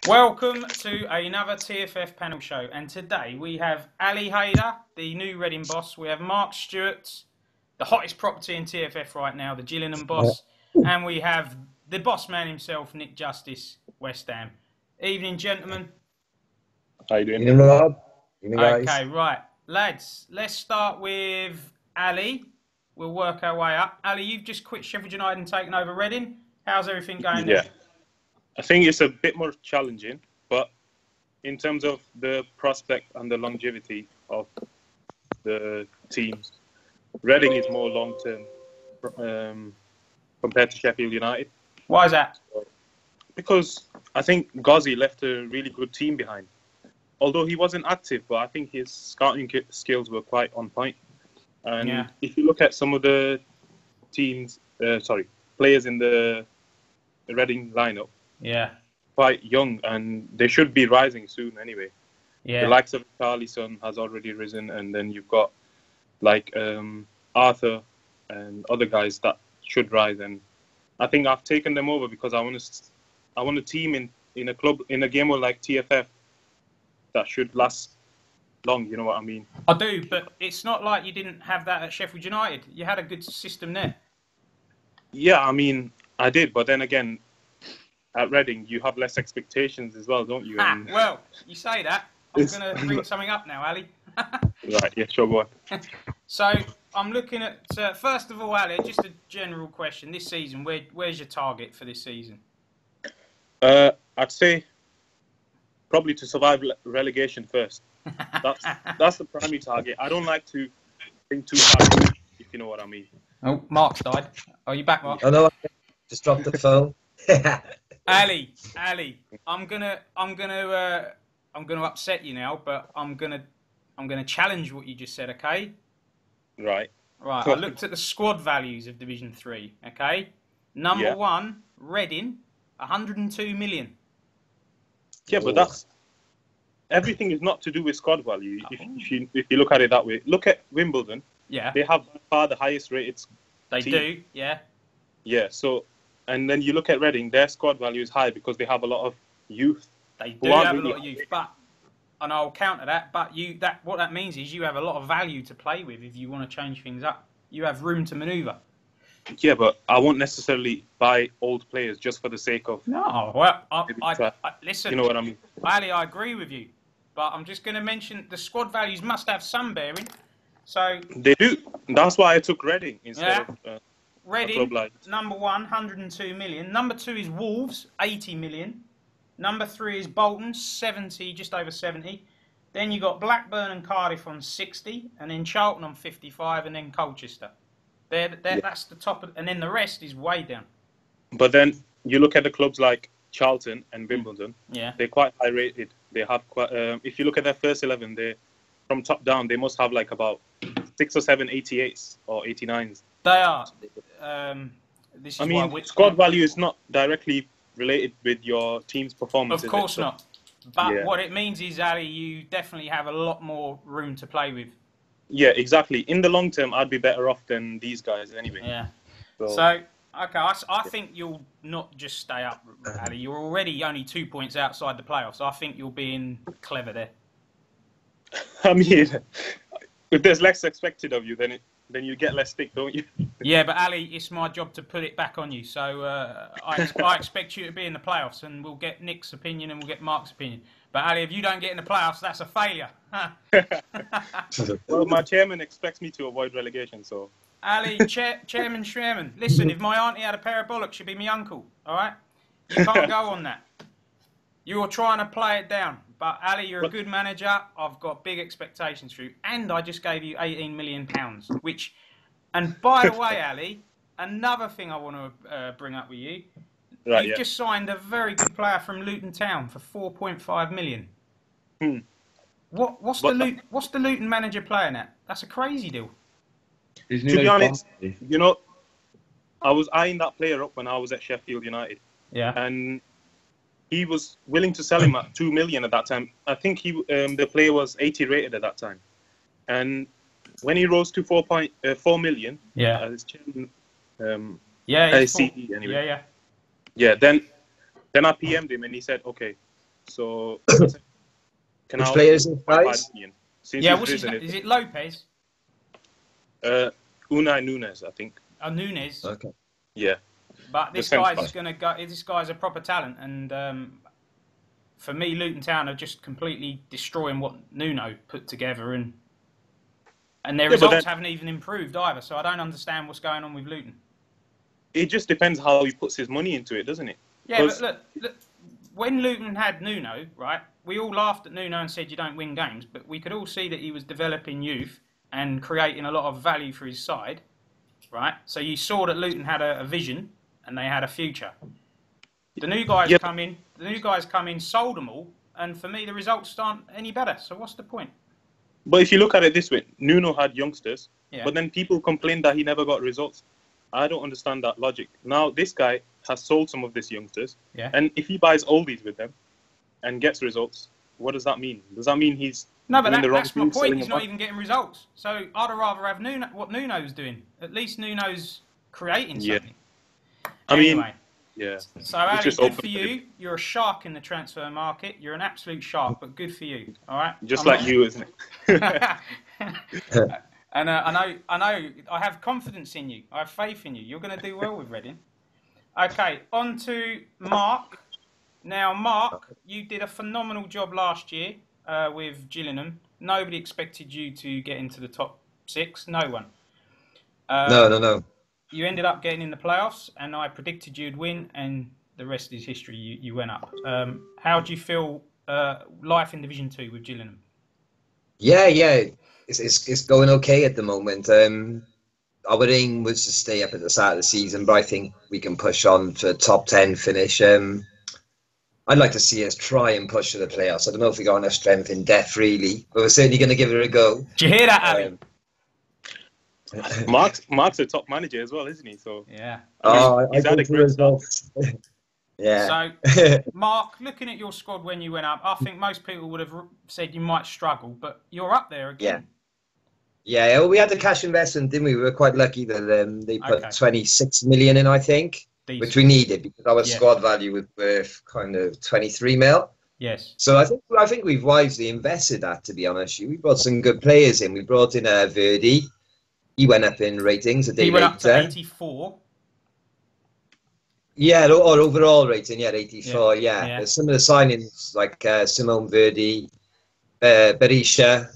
Welcome to another TFF panel show, and today we have Ali Haider, the new Reading boss. We have Mark Stewart, the hottest property in TFF right now, the Gillingham boss, and we have the boss man himself, Nick Justice, West Ham. Evening, gentlemen. How you doing? Evening, Rob. Evening, guys. Okay, right, lads. Let's start with Ali. We'll work our way up. Ali, you've just quit Sheffield United and taken over Reading. How's everything going there? I think it's a bit more challenging, but in terms of the prospect and the longevity of the teams, Reading is more long-term compared to Sheffield United. Why is that? Because I think Ghazi left a really good team behind. Although he wasn't active, but I think his scouting skills were quite on point. And if you look at some of the players in the Reading lineup, quite young, and they should be rising soon anyway. The likes of Carlison has already risen, and then you've got like Arthur and other guys that should rise. And I think I've taken them over because I want a team in a club, in a game like TFF that should last long. You know what I mean? I do, but it's not like you didn't have that at Sheffield United. You had a good system there. Yeah, I mean, I did, but then again, at Reading, you have less expectations as well, don't you? Well, you say that. I'm going to bring something up now, Ali. Right, yeah, sure, go on. So, I'm looking at, first of all, Ali, just a general question. This season, where's your target for this season? I'd say probably to survive relegation first. That's the primary target. I don't like to think too hard, if you know what I mean. Oh, Mark's died. Are you back, Mark? Oh, no, I just dropped the phone. Ali, I'm gonna upset you now, but I'm gonna challenge what you just said. Okay? Right. I looked at the squad values of Division 3. Okay. Number 1, Reading, 102 million. Yeah, but that's everything is not to do with squad value. If you look at it that way, look at Wimbledon. Yeah. They have by far the highest rated team. They do. Yeah. Yeah. So. And then you look at Reading, their squad value is high because they have a lot of youth. They do have a lot of youth, and I'll counter that. But what that means is you have a lot of value to play with if you want to change things up. You have room to manoeuvre. Yeah, but I won't necessarily buy old players just for the sake of. No, well, I listen. You know what I mean? Ali, I agree with you, but I'm just going to mention the squad values must have some bearing. So they do. That's why I took Reading instead of. Reading, number 1, 102 million. Number 2 is Wolves, 80 million. Number 3 is Bolton, 70, just over 70. Then you got Blackburn and Cardiff on 60, and then Charlton on 55, and then Colchester. That's the top, and then the rest is way down. But then you look at the clubs like Charlton and Wimbledon. Yeah, they're quite high rated. They have quite. If you look at their first 11, they from top down they must have like about 6 or 7 88s or 89s. They are. This is squad value is not directly related with your team's performance. Of course not. But what it means is, Ali, you definitely have a lot more room to play with. Yeah, exactly. In the long term, I'd be better off than these guys anyway. Yeah. So okay, I think you'll not just stay up, Ali. You're already only 2 points outside the playoffs. I think you're being clever there. I mean, if there's less expected of you, then you get less stick, don't you? Yeah, but Ali, it's my job to put it back on you. So I expect you to be in the playoffs, and we'll get Nick's opinion and we'll get Mark's opinion. But Ali, if you don't get in the playoffs, that's a failure. Well, my chairman expects me to avoid relegation, so. Ali, chairman, listen, if my auntie had a pair of bollocks, she'd be my uncle, all right? You can't go on that. You're trying to play it down. But Ali, you're a good manager. I've got big expectations for you. And I just gave you £18 million, which... And by the way, Ali, another thing I want to bring up with you. Right, you've just signed a very good player from Luton Town for £4.5 million. What's the Luton manager playing at? That's a crazy deal. To be honest, you know, I was eyeing that player up when I was at Sheffield United. Yeah. And he was willing to sell him at 2 million at that time. I think the player was 80 rated at that time. And when he rose to 4 million, as chairman, Yeah, anyway. Yeah. Yeah, then I PM'd him and he said, okay, So, Which players is guys? Yeah, what's his name? Is it Lopez? Unai Nunes, I think. Oh, Nunes. Okay. Yeah. But this guy's going to go. This guy's a proper talent, and for me, Luton Town are just completely destroying what Nuno put together, and their results haven't even improved either. So I don't understand what's going on with Luton. It just depends how he puts his money into it, doesn't it? Yeah, but look, when Luton had Nuno, right, we all laughed at Nuno and said you don't win games, but we could all see that he was developing youth and creating a lot of value for his side, right? So you saw that Luton had a vision and they had a future. The new guys come in, sold them all, and for me the results aren't any better. So what's the point? But if you look at it this way, Nuno had youngsters, but then people complained that he never got results. I don't understand that logic. Now this guy has sold some of these youngsters, and if he buys oldies with them and gets results, what does that mean? Does that mean he's no? But that's my point. He's not even getting results. So I'd rather have Nuno, what Nuno's doing. At least Nuno's creating something. I mean, yeah. So Ali, good for you. You're a shark in the transfer market. You're an absolute shark, but good for you. All right. Just like you, isn't it? And I know. I have confidence in you. I have faith in you. You're going to do well with Reading. Okay, on to Mark. Now, Mark, you did a phenomenal job last year with Gillingham. Nobody expected you to get into the top 6. No one. No. You ended up getting in the playoffs, and I predicted you'd win, and the rest is history. You went up. How do you feel life in Division 2 with Gillingham? Yeah. It's going okay at the moment. Our aim was to stay up at the start of the season, but I think we can push on to a top 10 finish. I'd like to see us try and push to the playoffs. I don't know if we got enough strength in depth, really, but we're certainly going to give it a go. Did you hear that, Ali? Mark's a top manager as well, isn't he? So yeah. He's had a great start. Yeah. So, Mark, looking at your squad when you went up, I think most people would have said you might struggle, but you're up there again. Yeah. Well, we had the cash investment, didn't we? We were quite lucky that they put 26 million in, I think, which we needed because our squad value was worth kind of 23 mil. Yes. So I think we've wisely invested that, to be honest. We brought some good players in. We brought in Verdi. He went up in ratings a day later. He went up to 84. Yeah, or overall rating, 84. Yeah. Some of the signings, like Simone Verdi, Berisha,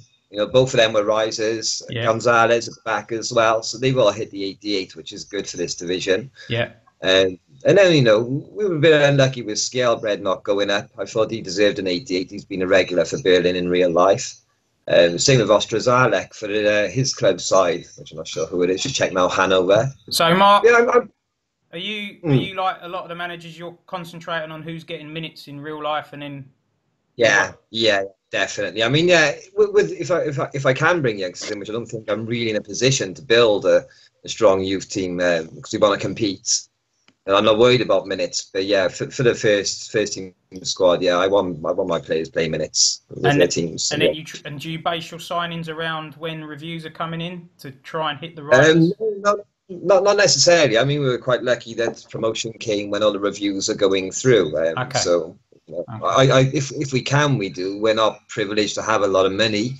both of them were risers. Gonzalez at the back as well. So they've all hit the 88, which is good for this division. Yeah. And then, we were a bit unlucky with Scalebread not going up. I thought he deserved an 88. He's been a regular for Berlin in real life. Same with Ostrazalek for his club side, which I'm not sure who it is. Just check now, Hanover. So, Mark, are you like a lot of the managers? You're concentrating on who's getting minutes in real life, and then yeah, definitely. I mean, if I can bring youngsters in, which I don't think I'm really in a position to build a strong youth team because we want to compete. And I'm not worried about minutes, but for the first team squad, I want my players playing minutes with their teams. And then do you base your signings around when reviews are coming in to try and hit the right? Not necessarily. I mean, we were quite lucky that promotion came when all the reviews are going through. So, if we can, we do. We're not privileged to have a lot of money,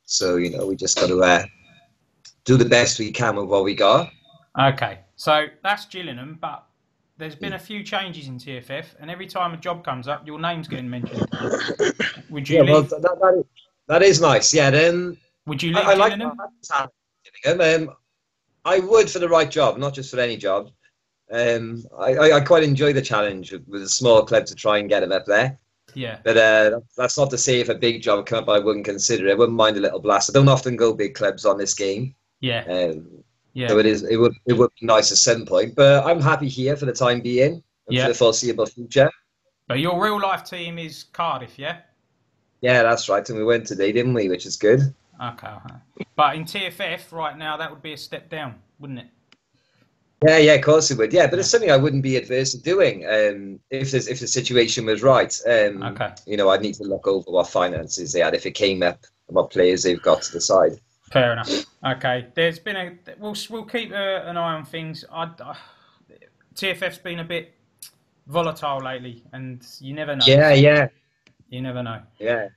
so we just got to do the best we can with what we got. Okay, so that's Gillingham, but there's been a few changes in TFF, and every time a job comes up, your name's getting mentioned. Would you leave? Well, that is nice. Yeah, then. Would you leave Gillingham? I would for the right job, not just for any job. I quite enjoy the challenge with a small club to try and get it up there. Yeah. But that's not to say if a big job come up, I wouldn't consider it. I wouldn't mind a little blast. I don't often go big clubs on this game. Yeah. So it would be nice at some point, but I'm happy here for the time being and for the foreseeable future. But your real life team is Cardiff, yeah? Yeah, that's right, and we went today, didn't we? Which is good. Okay. But in TFF right now, that would be a step down, wouldn't it? Yeah, of course it would. Yeah, but it's something I wouldn't be adverse to doing if the situation was right. Okay. I'd need to look over what finances they had if it came up and what players they've got to the side. Fair enough. Okay, there's been we'll keep an eye on things. TFF's been a bit volatile lately, and you never know. Yeah. You never know. Yeah.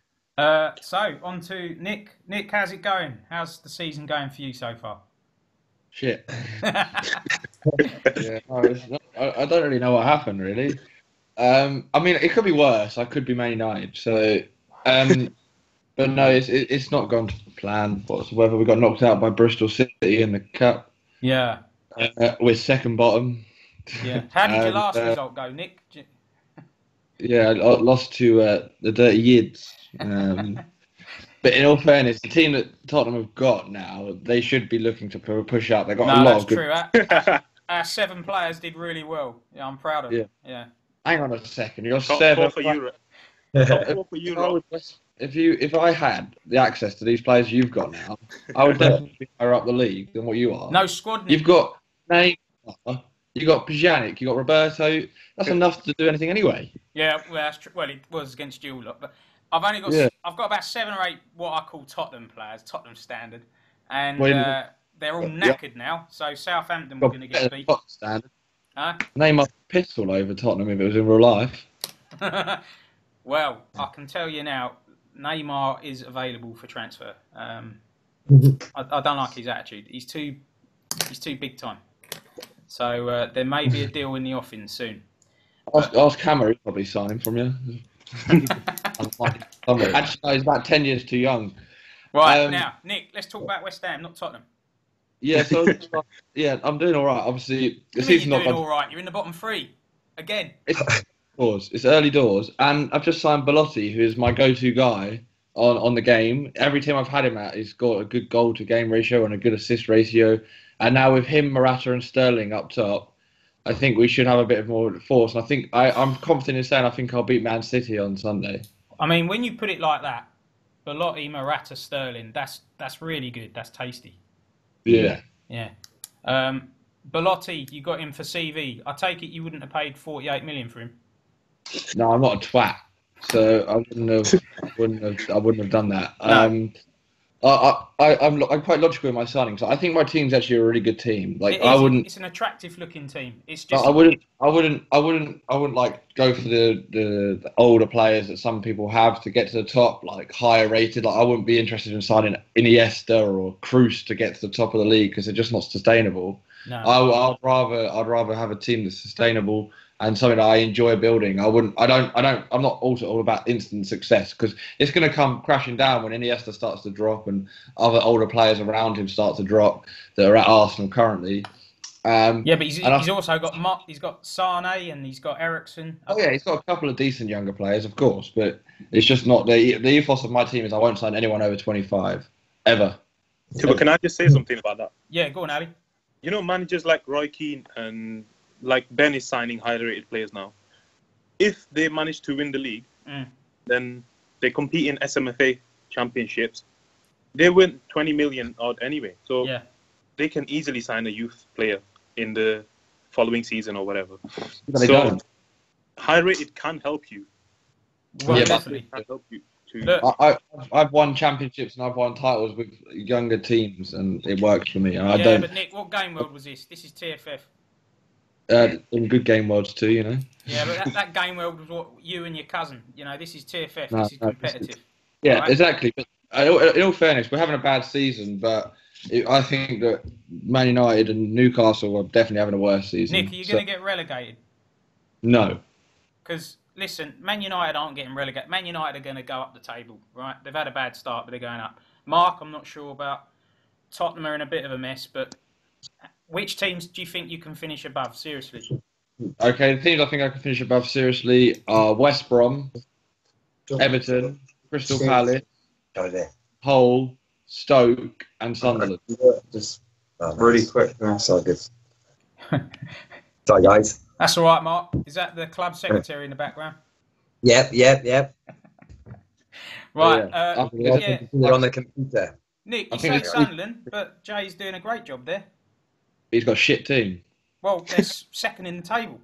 So on to Nick. Nick, how's it going? How's the season going for you so far? Shit. Yeah, I don't really know what happened, really. I mean, it could be worse. I could be Man United. So, but no, it's not gone to plan whatsoever. We got knocked out by Bristol City in the cup. Yeah. We're second bottom. Yeah. How did your last result go, Nick? Yeah, I lost to the Dirty Yids. But in all fairness, the team that Tottenham have got now, they should be looking to push up. They've got a lot of good... true. Our 7 players did really well. Yeah, I'm proud of them. Yeah. Hang on a second. You're Top 7 4 for Europe. Top 4 for Europe. If I had the access to these players you've got now, I would definitely be higher up the league than what you are. No squad, Nick. You've got Neymar, you've got Pjanic, you've got Roberto. That's enough to do anything anyway. Yeah, well, that's true. Well, it was against you lot, but I've only got I've got about 7 or 8 what I call Tottenham players, Tottenham standard, and they're all knackered now. So Southampton were going to get beat. Standard. Neymar pissed all over Tottenham if it was in real life. Well, I can tell you now, Neymar is available for transfer. I don't like his attitude. He's too big time. So there may be a deal in the offing soon. Ask Hammer, he'll probably sign him from you. Actually, no, he's about 10 years too young. Right, now, Nick, let's talk about West Ham, not Tottenham. Yeah, so I'm doing all right. Obviously, the season's not doing all right. You're in the bottom 3 again. It's early doors, and I've just signed Belotti, who is my go-to guy on the game. Every team I've had him at, he's got a good goal-to-game ratio and a good assist ratio. And now with him, Morata, and Sterling up top, I think we should have a bit more force. And I think I'm confident in saying I think I'll beat Man City on Sunday. I mean, when you put it like that, Belotti, Morata, Sterling, that's really good. That's tasty. Yeah. Yeah. Belotti, you got him for CV. I take it you wouldn't have paid 48 million for him. No, I'm not a twat, so I wouldn't have done that. No. I'm quite logical in my signings. I think my team's actually a really good team. It's an attractive looking team. It's just I wouldn't like go for the older players that some people have to get to the top, like higher rated. Like I wouldn't be interested in signing Iniesta or Cruz to get to the top of the league because they're just not sustainable. No. I'd rather have a team that's sustainable and something that I enjoy building. I'm not also all about instant success because it's going to come crashing down when Iniesta starts to drop and other older players around him start to drop that are at Arsenal currently. But he's also got he's got Sane and he's got Ericsson. Oh yeah, he's got a couple of decent younger players, of course, but it's just not the ethos of my team is I won't sign anyone over 25 ever. But can I just say something about that? Yeah, go on, Ali. You know, managers like Roy Keane and like Ben is signing highly rated players now. If they manage to win the league, then they compete in SMFA championships. They win 20 million odd anyway. So they can easily sign a youth player in the following season or whatever. But they don't. High rated can help you. Well, definitely. Can help you too. Look, I've won championships and I've won titles with younger teams, and it works for me. But Nick, what game world was this? This is TFF. In good game worlds too, you know. Yeah, but that game world was what you and your cousin. You know, this is TFF. This is competitive. Right? Exactly. But in all fairness, we're having a bad season, but I think that Man United and Newcastle are definitely having a worse season. Nick, are you going to get relegated? No. Because, listen, Man United aren't getting relegated. Man United are going to go up the table, right? They've had a bad start, but they're going up. Mark, I'm not sure about. Tottenham are in a bit of a mess, but which teams do you think you can finish above, seriously? Okay, the teams I think I can finish above, seriously, are West Brom, Everton, Crystal Palace, Hull, Stoke, and Sunderland. Just really quick. That's all good. Sorry, guys. That's all right, Mark. Is that the club secretary in the background? Yep. Right. You're on the computer. Nick, you say Sunderland, but Jay's doing a great job there. He's got a shit team. Well, they're second in the table.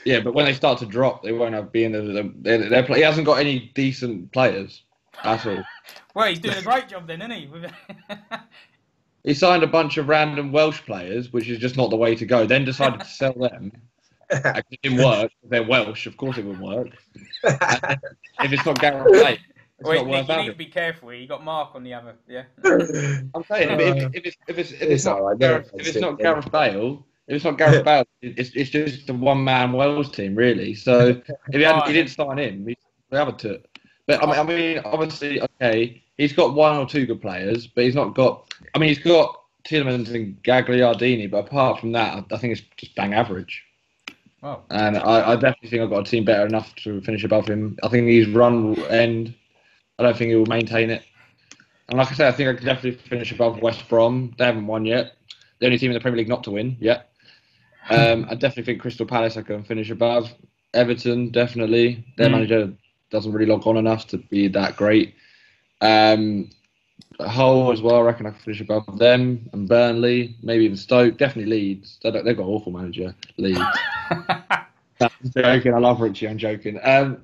Yeah, but when they start to drop, they won't have been. He hasn't got any decent players at all. Well, he's doing a great job then, isn't he? He signed a bunch of random Welsh players, which is just not the way to go. Then decided to sell them, It didn't work. They're Welsh, of course it wouldn't work. If it's not Gareth Bale, it's not worth you having. need to be careful here. You got Mark on the other, yeah. I'm saying, if it's not Gareth Bale, it's just a one-man Wales team, really. So if he didn't sign him, we have a two. But I mean, obviously, okay, he's got one or two good players, but he's not got. I mean, he's got Tielemans and Gagliardini, but apart from that, I think it's just bang average. Wow. And I definitely think I've got a team better enough to finish above him. I think his run will end. I don't think he will maintain it. And like I said, I think I could definitely finish above West Brom. They haven't won yet. The only team in the Premier League not to win yet. I definitely think Crystal Palace I can finish above. Everton, definitely. Their manager doesn't really log on enough to be that great. Hull as well, I reckon I can finish above them. And Burnley, maybe even Stoke. Definitely Leeds. They've got an awful manager, Leeds. I'm joking. I love Richie. I'm joking.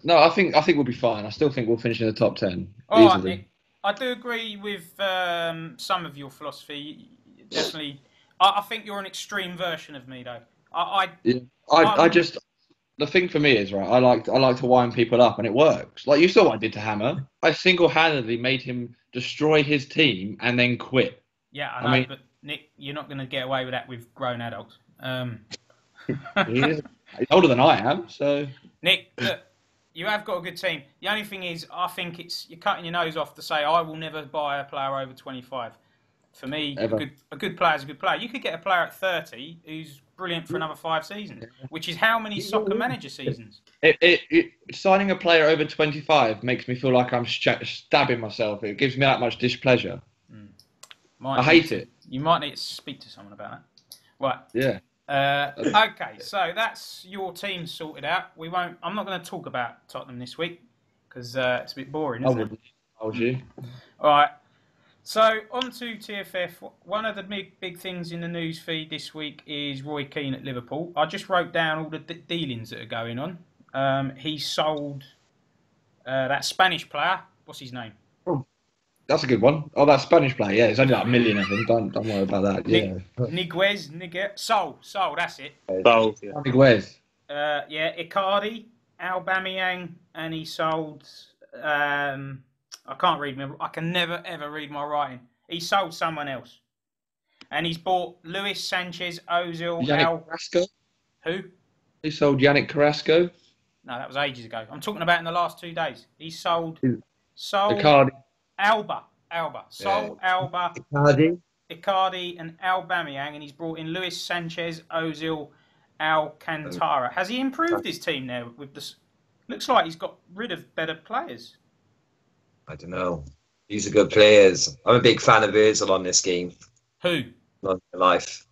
No, I think we'll be fine. I still think we'll finish in the top 10 easily. Nick, I do agree with some of your philosophy. Definitely, I think you're an extreme version of me, though. The thing for me is, right, I like to wind people up, and it works. Like, you saw what I did to Hammer. I single-handedly made him destroy his team and then quit. Yeah, I know, but Nick, you're not going to get away with that with grown adults. He's older than I am, so... Nick, look, you have got a good team. The only thing is, I think you're cutting your nose off to say, I will never buy a player over 25. For me, a good player is a good player. You could get a player at 30 who's brilliant for another 5 seasons, which is how many soccer manager seasons? Signing a player over 25 makes me feel like I'm stabbing myself. It gives me that much displeasure. I hate it. You might need to speak to someone about that. Right. Yeah. Okay, so that's your team sorted out. I'm not going to talk about Tottenham this week because it's a bit boring, isn't it? I would you. All right. So, on to TFF. One of the big things in the news feed this week is Roy Keane at Liverpool. I just wrote down all the dealings that are going on. He sold that Spanish player. What's his name? Oh, that's a good one. Oh, that Spanish player. Yeah, it's only like a million of them. Don't worry about that. Yeah. Niguez. Sold. That's it. Sold. Yeah. Niguez. Icardi, Aubameyang, and he sold... I can't read. I can never ever read my writing. He sold someone else, and he's bought Luis Sanchez, Ozil, Carrasco. Who? He sold Yannick Carrasco. No, that was ages ago. I'm talking about in the last 2 days. He sold Icardi. Alba. Sold Alba. Icardi and Aubameyang, and he's brought in Luis Sanchez, Ozil, Alcantara. Has he improved his team there with this? Looks like he's got rid of better players. I don't know. These are good players. I'm a big fan of Ozil on this game. Who? Not in life.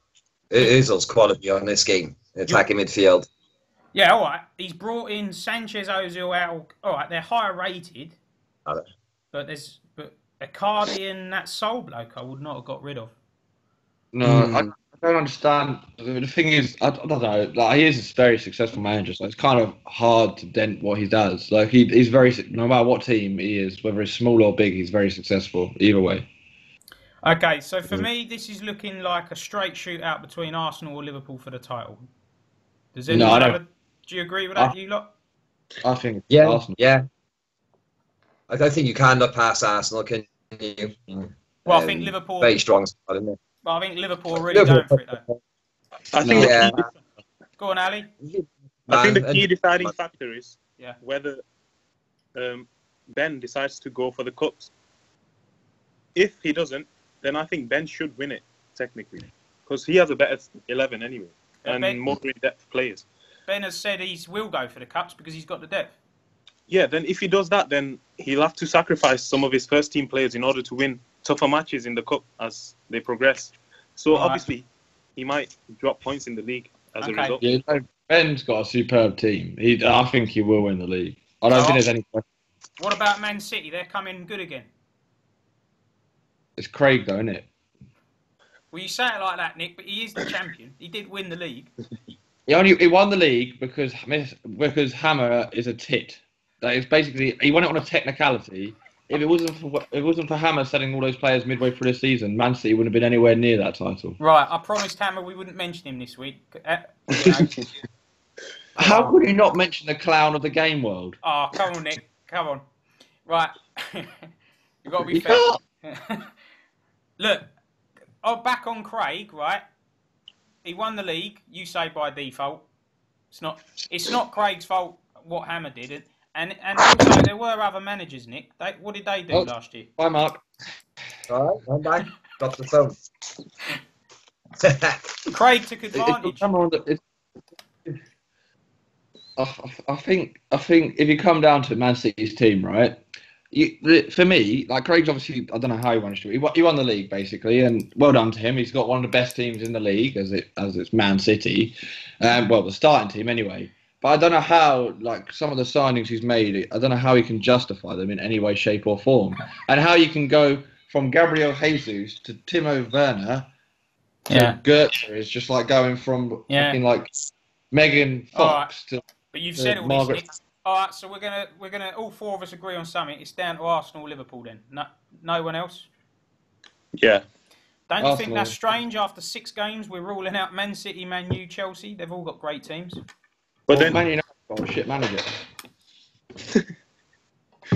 Ozil's quality on this game. Attacking midfield. Yeah, all right. He's brought in Sanchez, Ozil, all right, they're higher rated. But Icardi and that Sol bloke I would not have got rid of. No, I don't understand. The thing is, I don't know. Like, he is a very successful manager, so it's kind of hard to dent what he does. Like, he's very, no matter what team he is, whether it's small or big, he's very successful either way. Okay, so for me, this is looking like a straight shootout between Arsenal or Liverpool for the title. Does anyone do you agree with that, you lot? I think Arsenal. Yeah. I don't think you can look past Arsenal, can you? Well, I think Liverpool... Very strong squad, isn't it? Well, I think Liverpool are really going for it, though. I think Go on, Ali. I think the key deciding factor is whether Ben decides to go for the cups. If he doesn't, then I think Ben should win it, technically. Because he has a better 11 anyway. And more in-depth players. Ben has said he will go for the cups because he's got the depth. Yeah, then if he does that, then he'll have to sacrifice some of his first-team players in order to win tougher matches in the cup as they progress. So obviously, he might drop points in the league as a result. Yeah, Ben's got a superb team. I think he will win the league. I don't think there's any question. What about Man City? They're coming good again. It's Craig, though, isn't it? Well, you say it like that, Nick, but he is the champion. He did win the league. He won the league because Hammer is a tit. That is basically, he won it on a technicality. If it wasn't for Hammer selling all those players midway through the season, Man City wouldn't have been anywhere near that title. Right, I promised Hammer we wouldn't mention him this week. How could you not mention the clown of the game world? Oh, come on, Nick. Come on. Right. You've got to be fair. Look, back on Craig, right? He won the league, you say by default. It's not Craig's fault what Hammer did. And also, there were other managers, Nick. What did they do last year? Bye, Mark. All right, I'm back. Got the phone. Craig took advantage. I think if you come down to Man City's team, right? For me, like Craig's obviously, I don't know how he managed to. He won the league basically, and well done to him. He's got one of the best teams in the league as it's Man City, well, the starting team anyway. But I don't know how, like some of the signings he's made, I don't know how he can justify them in any way, shape, or form, and how you can go from Gabriel Jesus to Timo Werner to Goetze is just like going from fucking like Megan Fox to. But you've said all this, Nick. All right, so we're gonna all four of us agree on something. It's down to Arsenal, Liverpool. Then no one else. Yeah. Don't you think that's strange? After 6 games, we're ruling out Man City, Man U, Chelsea. They've all got great teams. But then Man United got a shit manager.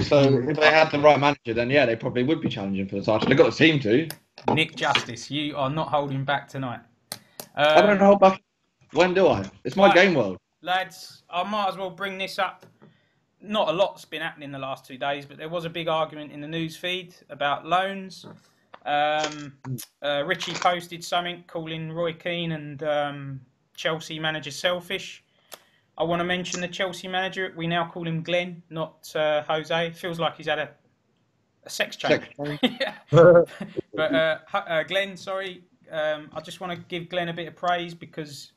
So if they had the right manager, then yeah, they probably would be challenging for the title. They've got the team to. Nick Justice, you are not holding back tonight. I don't hold back. When do I? It's my game world. Lads, I might as well bring this up. Not a lot's been happening the last 2 days, but there was a big argument in the news feed about loans. Richie posted something calling Roy Keane and Chelsea manager selfish. I want to mention the Chelsea manager. We now call him Glenn, not Jose. Feels like he's had a sex change. But Glenn, sorry. I just want to give Glenn a bit of praise because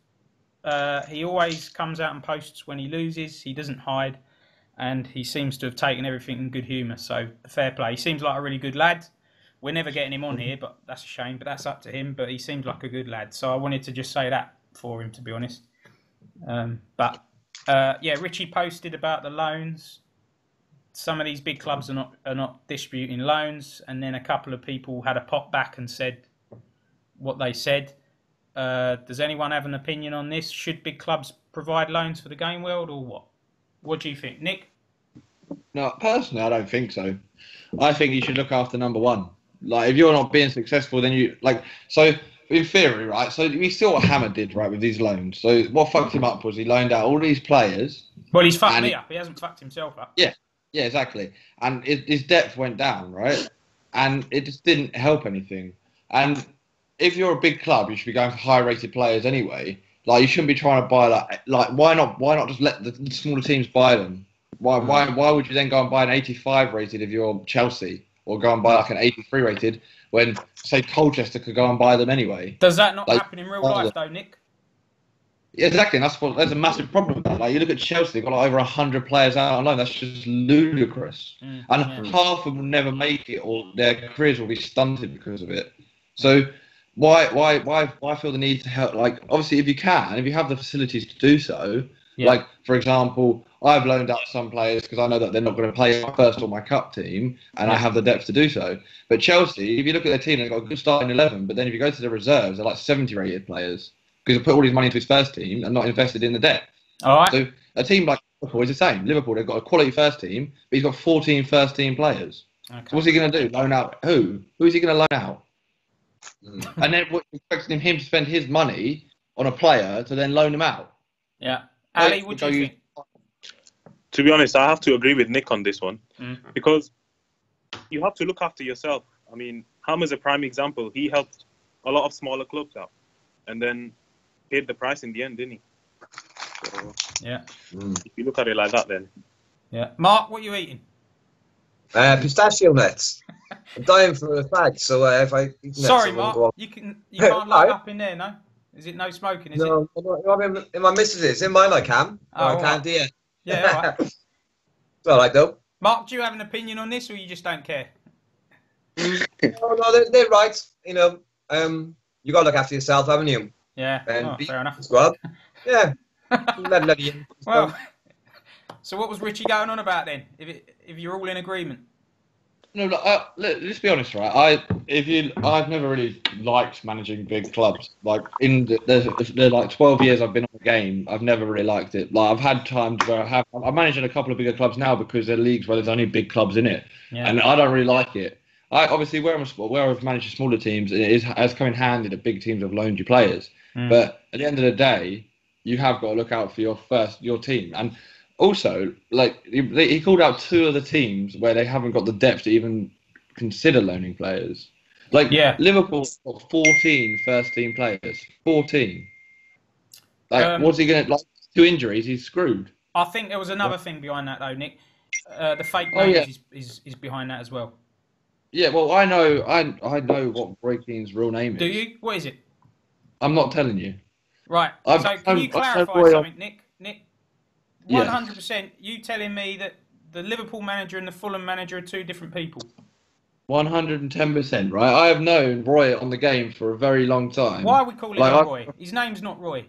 he always comes out and posts when he loses. He doesn't hide. And he seems to have taken everything in good humour. So, fair play. He seems like a really good lad. We're never getting him on here, but that's a shame. But that's up to him. But he seems like a good lad. So I wanted to just say that for him, to be honest. Richie posted about the loans. Some of these big clubs are not distributing loans. And then a couple of people had a pop back and said what they said. Does anyone have an opinion on this? Should big clubs provide loans for the game world or what? What do you think, Nick? No, personally, I don't think so. I think you should look after number one. Like, if you're not being successful, then you So, in theory, right? So we saw what Hammer did, right, with these loans. So what fucked him up was he loaned out all these players. Well, he's fucked me up. He hasn't fucked himself up. Yeah, exactly. And his depth went down, right? And it just didn't help anything. And if you're a big club, you should be going for high-rated players anyway. Like, you shouldn't be trying to buy like why not just let the smaller teams buy them? Why would you then go and buy an 85 rated if you're Chelsea, or go and buy like an 83 rated when say Colchester could go and buy them anyway? Does that not happen in real life though, Nick? Yeah, exactly. And there's a massive problem with that. Like, you look at Chelsea, they've got like over 100 players out on loan. That's just ludicrous. And half of them will never make it, or their careers will be stunted because of it. So why feel the need to help? Like, obviously, if you have the facilities to do so, like, for example, I've loaned out some players because I know that they're not going to play my first or my cup team, and I have the depth to do so. But Chelsea, if you look at their team, they've got a good starting 11, but then if you go to the reserves, they're like 70 rated players because they put all his money into his first team and not invested in the depth. All right. So a team like Liverpool is the same. Liverpool, they've got a quality first team, but he's got 14 first team players. Okay. So what's he going to do? Loan out who? Who is he going to loan out? And then what expecting him to spend his money on a player to then loan him out? Yeah. Ali, what do you think? To be honest, I have to agree with Nick on this one because you have to look after yourself. I mean, Hammer's a prime example. He helped a lot of smaller clubs out and then paid the price in the end, didn't he? So, if you look at it like that, then. Yeah. Mark, what are you eating? Pistachio nuts. I'm dying for a fag, so if I eat nuts, sorry, Mark, you can't light up in there, no? Is it no smoking? No, in my missus' in mine I can. I can't do it. Yeah, all right. It's all right though. Mark, do you have an opinion on this, or you just don't care? No, they're right. You know, you got to look after yourself, haven't you? Yeah. Fair enough. Squad. Yeah. Well, so what was Richie going on about then? If you're all in agreement. No, let's be honest, right? I've never really liked managing big clubs. Like they're like 12 years I've been on the game. I've never really liked it. Like I've had times where I'm managing a couple of bigger clubs now because they're leagues where there's only big clubs in it, and I don't really like it. I obviously where I've managed smaller teams, has come in handy that big teams have loaned you players. But at the end of the day, you have got to look out for your team. And also, like he called out 2 of the teams where they haven't got the depth to even consider loaning players. Like Liverpool's got 14 first-team players. 14. Like, what's he going to... Like, 2 injuries, he's screwed. I think there was another thing behind that, though, Nick. The fake names is behind that as well. Yeah, well, I know what Roy Keane's real name is. Do you? What is it? I'm not telling you. Right. So can you clarify something, Nick? Nick, 100%, you telling me that the Liverpool manager and the Fulham manager are 2 different people? 110%, right? I have known Roy on the game for a very long time. Why are we calling him Roy? His name's not Roy.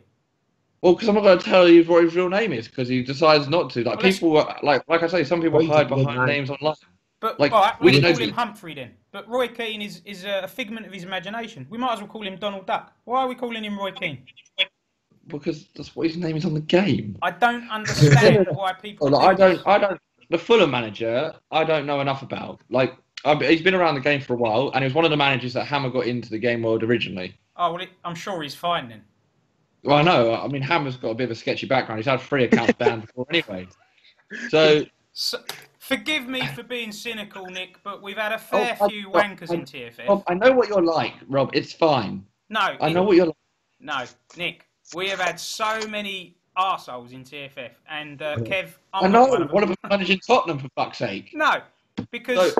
Well, because I'm not going to tell you what his real name is, because he decides not to. Like, like I say, some people hide behind names online. But all right, we call him Humphrey then. But Roy Keane is a figment of his imagination. We might as well call him Donald Duck. Why are we calling him Roy Keane? Because that's what his name is on the game. I don't understand why people. Well, I don't. The Fulham manager, I don't know enough about. Like, he's been around the game for a while, and he was one of the managers that Hammer got into the game world originally. Oh well, I'm sure he's fine then. Well, I know. I mean, Hammer's got a bit of a sketchy background. He's had 3 accounts banned before anyway. So, forgive me for being cynical, Nick, but we've had a fair few wankers in TFF. Rob, I know what you're like, Rob. It's fine. No. I know what you're like. No, Nick. We have had so many arseholes in TFF, and Kev... I know. One of them managing Tottenham, for fuck's sake. No, because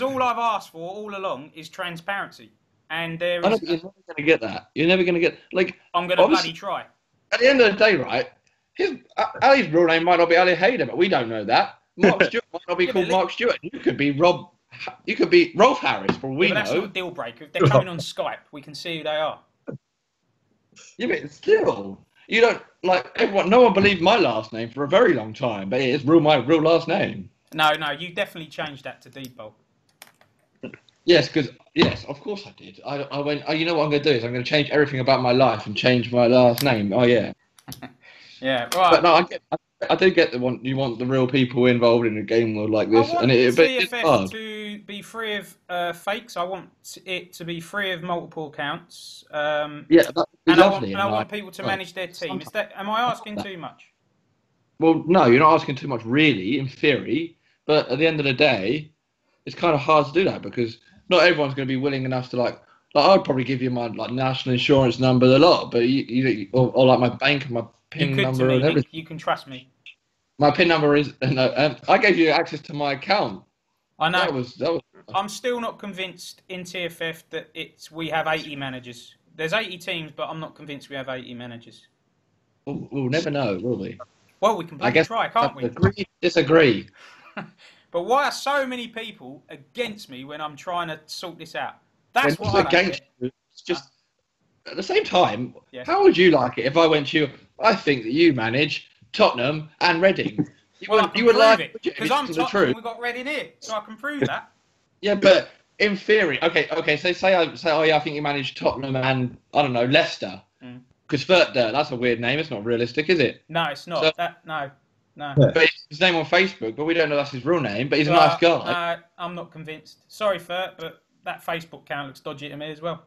all I've asked for all along is transparency. And there is... You're never going to get that. You're never going to get... Like, I'm going to bloody try. At the end of the day, right, Ali's real name might not be Ali Haider, but we don't know that. Mark Stewart might not be called Mark Stewart. You could be Rolf Harris, for all we know. That's not a deal breaker. If they're coming on Skype, we can see who they are. Yeah, but still, you don't like everyone. No one believed my last name for a very long time, but it is my real last name. No, you definitely changed that to Deedbolt. Yes, of course I did. I went. Oh, you know what I'm going to do is I'm going to change everything about my life and change my last name. Oh yeah. Yeah, right. But no, I do get the one. You want the real people involved in a game world like this, and it's hard to be free of fakes. I want it to be free of multiple accounts. Yeah, that'd be lovely. I want people to manage their team. Am I asking too much? Well, no, you're not asking too much, really, in theory. But at the end of the day, it's kind of hard to do that because not everyone's going to be willing enough to like I'd probably give you my national insurance number a lot, but or like my bank and my PIN number and everything. You can trust me. My PIN number is I gave you access to my account. I know. That was. I'm still not convinced in TFF that we have 80 managers. There's 80 teams, but I'm not convinced we have 80 managers. We'll never know, will we? Well, we can try, can't we? Agree, disagree. But why are so many people against me when I'm trying to sort this out? That's what I against you. It's just at the same time. Yeah. How would you like it if I went to you? I think that you manage Tottenham and Reading. You would like it because I'm Tottenham. We've got Reading here, so I can prove that. Yeah, but in theory, okay. So say, oh yeah, I think you manage Tottenham and I don't know Leicester. Because that's a weird name. It's not realistic, is it? No, it's not. So, no. But it's his name on Facebook, but we don't know that's his real name. But he's a nice guy. I'm not convinced. Sorry, Fert, but that Facebook account looks dodgy to me as well.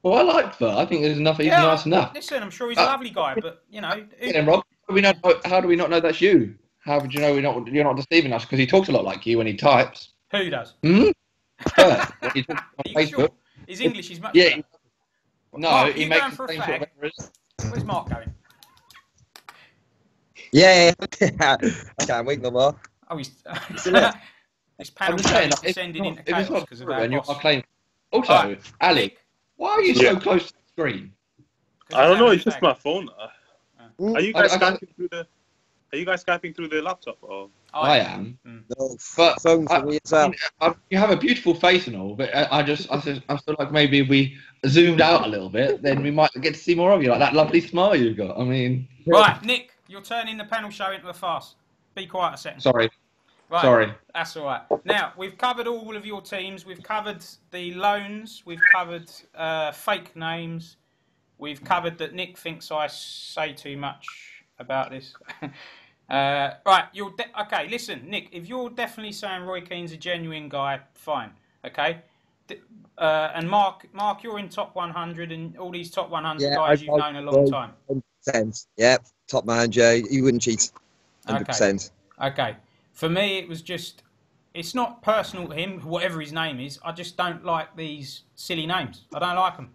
Well, I like Fert. I think there's enough. He's nice enough. Listen, I'm sure he's a lovely guy, but you know. Rob, how do we not know that's you? How would you know you're not deceiving us? Because he talks a lot like you when he types. Who does? Fert. He talks on Facebook. Sure? His English is much better. No, Mark, he makes the same sort of errors. Where's Mark going? Yeah. I can't wait no more. Oh, he's... This panel is descending into chaos because of that boss. Also, Ali, why are you so close to the screen? I don't know, it's just my phone. Are you guys Skyping through the laptop? Or? I am. No, but you have a beautiful face and all, but I feel like maybe if we zoomed out a little bit, then we might get to see more of you, like that lovely smile you've got. I mean... Right, Nick, you're turning the panel show into a farce. Be quiet a second. Sorry. Right. Sorry. That's all right. Now, we've covered all of your teams. We've covered the loans. We've covered fake names. We've covered that Nick thinks I say too much about this. Right. Okay, listen, Nick, if you're definitely saying Roy Keane's a genuine guy, fine. Okay? And Mark, you're in top 100, and all these top 100 guys you've known a long time. 100%. Yeah, top manager. He wouldn't cheat. 100%. Okay. For me, it was just, it's not personal to him, whatever his name is. I just don't like these silly names. I don't like them.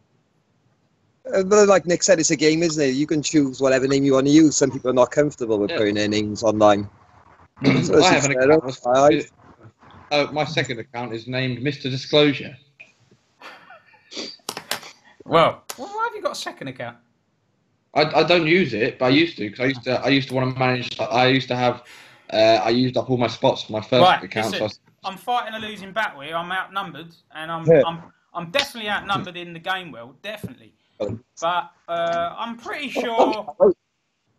But like Nick said, it's a game, isn't it? You can choose whatever name you want to use. Some people are not comfortable with putting their names online. So I have an account. My second account is named Mr. Disclosure. Well, why have you got a second account? I don't use it, but I used to, because I used to want to manage. I used to have. I used up all my spots for my first account. Listen, so I'm fighting a losing battle here. I'm outnumbered, and I'm definitely outnumbered in the game world, definitely. But I'm pretty sure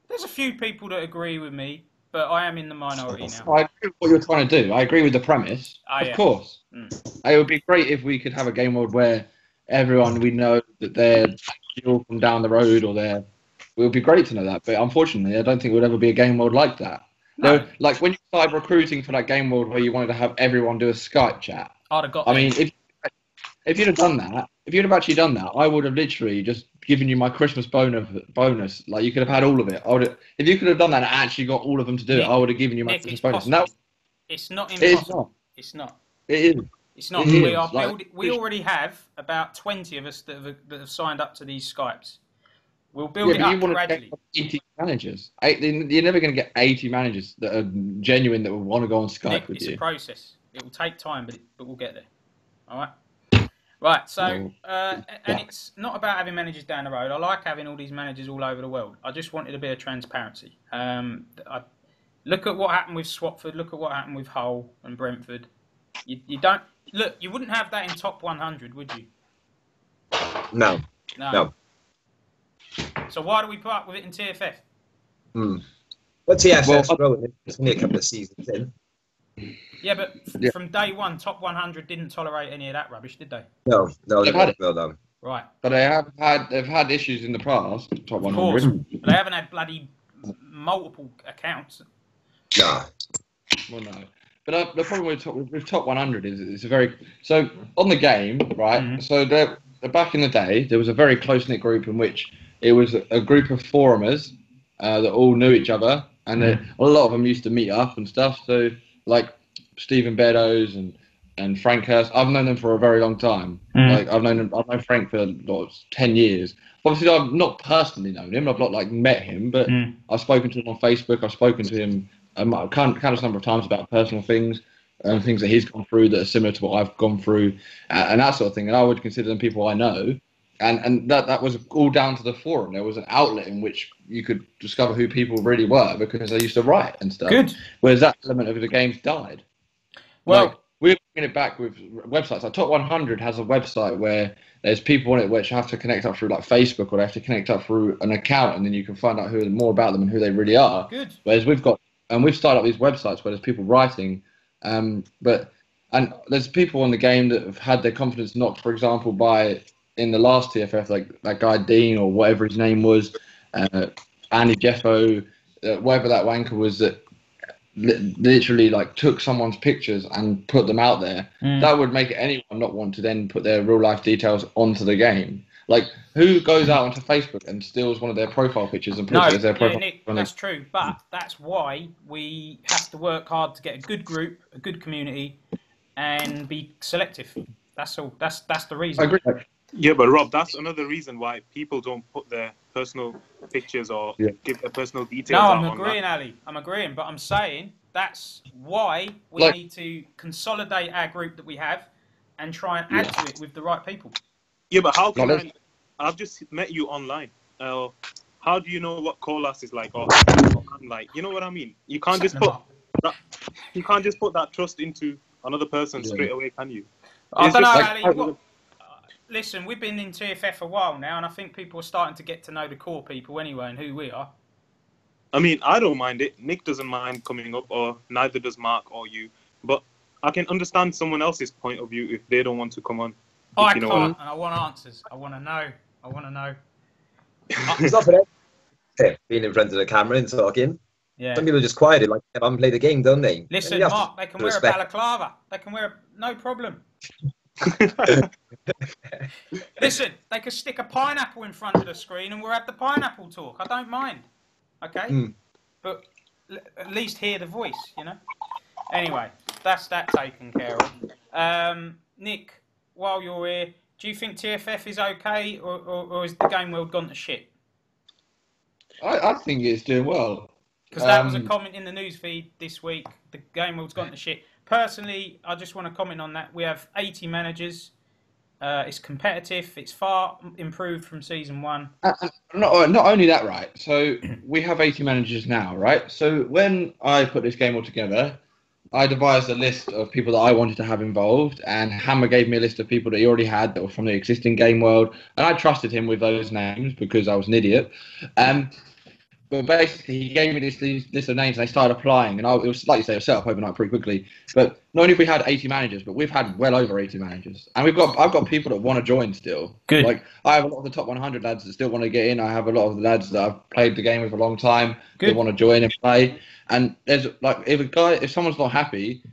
there's a few people that agree with me, but I am in the minority now. I agree with what you're trying to do. I agree with the premise, of course. It would be great if we could have a game world where everyone we know that they're all from down the road, or it would be great to know that. But unfortunately, I don't think it would ever be a game world like that. No, like when you started recruiting for that game world where you wanted to have everyone do a Skype chat. I'd have got. I mean, if you'd have done that, if you'd have actually done that, I would have literally just given you my Christmas bonus. Like you could have had all of it. If you could have done that and actually got all of them to do it, I would have given you my Christmas bonus. No, it's not impossible. It's not. It is. It's not. We are building. We already have about 20 of us that have signed up to these Skypes. We'll build it up gradually. 80 managers. You're never going to get 80 managers that are genuine that will want to go on Skype with you. It's a process. It will take time, but we'll get there. All right. Right. So, and it's not about having managers down the road. I like having all these managers all over the world. I just wanted a bit of transparency. Look at what happened with Swatford. Look at what happened with Hull and Brentford. You don't look. You wouldn't have that in top 100, would you? No. So why do we put up with it in TFF? But TFF, it's only a couple of seasons in. Yeah, but from day one, top 100 didn't tolerate any of that rubbish, did they? No, they've had it. Well done. Right. But they've had issues in the past. Top 100. Of course, but they haven't had bloody multiple accounts. Nah. Well, no. But the problem with top 100 is it's a very on the game, right? Mm-hmm. So back in the day, there was a very close-knit group in which it was a group of forumers that all knew each other, and a lot of them used to meet up and stuff. So, like Stephen Beddoes and Frank Hurst, I've known them for a very long time. Like I've known Frank for 10 years. Obviously, I've not personally known him. I've not met him, but I've spoken to him on Facebook. I've spoken to him a countless number of times about personal things and things that he's gone through that are similar to what I've gone through, and that sort of thing. And I would consider them people I know. And that was all down to the forum. There was an outlet in which you could discover who people really were because they used to write and stuff. Good. Whereas that element of the game's died. Well, we're bringing it back with websites. Like Top 100 has a website where there's people on it which have to connect up through like Facebook, or they have to connect up through an account, and then you can find out more about them and who they really are. Good. Whereas we've started up these websites where there's people writing, and there's people on the game that have had their confidence knocked, for example, by in the last TFF, like that guy Dean or whatever his name was, Andy Jeffo, whatever that wanker was that literally like took someone's pictures and put them out there. That would make anyone not want to then put their real life details onto the game. Like, who goes out onto Facebook and steals one of their profile pictures and puts it as their profile? Nick, that's true, but that's why we have to work hard to get a good group, a good community, and be selective. That's all. That's the reason. I agree. Yeah, but Rob, that's another reason why people don't put their personal pictures or give their personal details out. No, I'm agreeing, Ali. I'm agreeing, but I'm saying that's why we need to consolidate our group that we have and try and add to it with the right people. Yeah, but how can I've just met you online. How do you know what Colas is like or I'm like? You know what I mean? You can't just put that trust into another person straight away, can you? I don't know, Ali. Listen, we've been in TFF a while now, and I think people are starting to get to know the core people anyway and who we are. I mean, I don't mind it. Nick doesn't mind coming up, or neither does Mark or you. But I can understand someone else's point of view if they don't want to come on. I can't, and I want answers. I want to know. It's not for them being in front of the camera and talking. Yeah. Some people are just quiet, like they haven't played the game, don't they? Listen, Mark, they can wear a balaclava. They can wear no problem. Listen, they could stick a pineapple in front of the screen and we'll have the pineapple talk. I don't mind. Okay? But at least hear the voice, you know? Anyway, that's that taken care of. Nick, while you're here, do you think TFF is okay or is the game world gone to shit? I think it's doing well. Because that was a comment in the newsfeed this week. The game world's gone to shit. Personally, I just want to comment on that. We have 80 managers. It's competitive. It's far improved from season 1. Not only that, right? So we have 80 managers now, right? So when I put this game all together, I devised a list of people that I wanted to have involved, and Hammer gave me a list of people that he already had that were from the existing game world, and I trusted him with those names because I was an idiot. But basically, he gave me this list of names, and they started applying. And it was, like you say, a set up overnight pretty quickly. But not only have we had 80 managers, but we've had well over 80 managers. And I've got people that want to join still. Good. Like, I have a lot of the top 100 lads that still want to get in. I have a lot of the lads that I've played the game with a long time that want to join and play. And there's, like, if someone's not happy,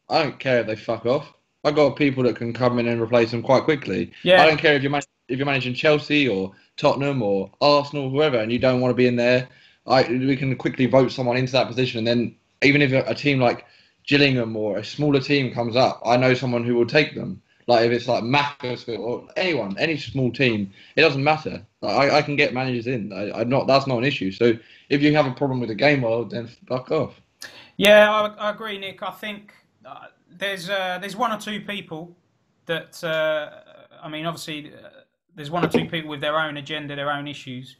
I don't care if they fuck off. I've got people that can come in and replace them quite quickly. Yeah. I don't care if you're managing Chelsea or Tottenham or Arsenal, whoever, and you don't want to be in there. We can quickly vote someone into that position, and then even if a team like Gillingham or a smaller team comes up, I know someone who will take them. Like if it's like Macclesfield or anyone, any small team, it doesn't matter. I can get managers in. That's not an issue. So if you have a problem with the game world, then fuck off. Yeah, I agree, Nick. I think there's 1 or 2 people that I mean, obviously, there's 1 or 2 people with their own agenda, their own issues.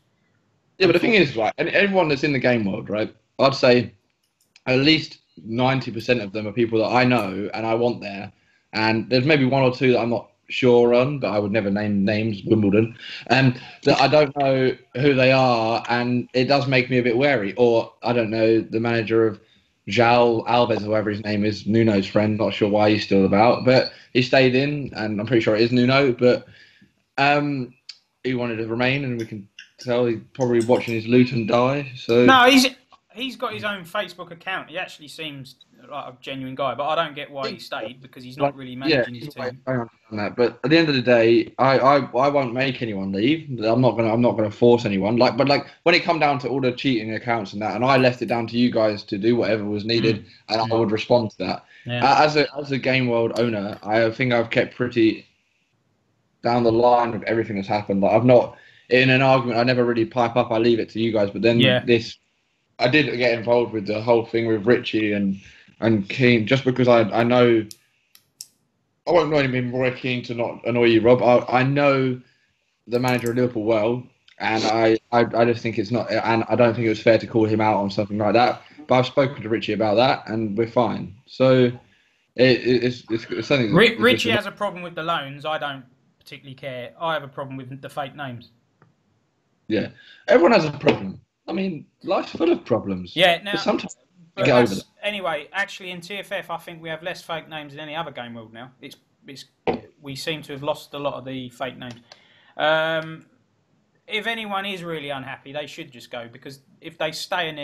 Yeah, but the thing is, right, and everyone that's in the game world, right, I'd say at least 90% of them are people that I know and I want there. And there's maybe 1 or 2 that I'm not sure on, but I would never name names, Wimbledon, that I don't know who they are, and it does make me a bit wary. Or, I don't know, the manager of João Alves, or whatever his name is, Nuno's friend, not sure why he's still about, but he stayed in, and I'm pretty sure it is Nuno, but he wanted to remain, and we can tell he's probably watching his Luton die. So no, he's got his own Facebook account. He actually seems like a genuine guy, but I don't get why he stayed because he's not really managing his team. I understand that, but at the end of the day, I won't make anyone leave. I'm not gonna force anyone. But when it come down to all the cheating accounts and that, and I left it down to you guys to do whatever was needed, and I would respond to that. Yeah. As a game world owner, I think I've kept pretty down the line with everything that's happened. Like I've not. In an argument, I never really pipe up. I leave it to you guys. But then I did get involved with the whole thing with Richie and Keane, just because I know I won't know anything more Keane to not annoy you, Rob. I know the manager of Liverpool well, and I just think it's not, and I don't think it was fair to call him out on something like that. But I've spoken to Richie about that, and we're fine. So it's something. Richie has a problem with the loans. I don't particularly care. I have a problem with the fake names. Yeah, everyone has a problem. I mean, life's full of problems. Yeah, now, but sometimes you get over them. Anyway, actually, in TFF, I think we have less fake names than any other game world now. We seem to have lost a lot of the fake names. If anyone is really unhappy, they should just go, because if they stay in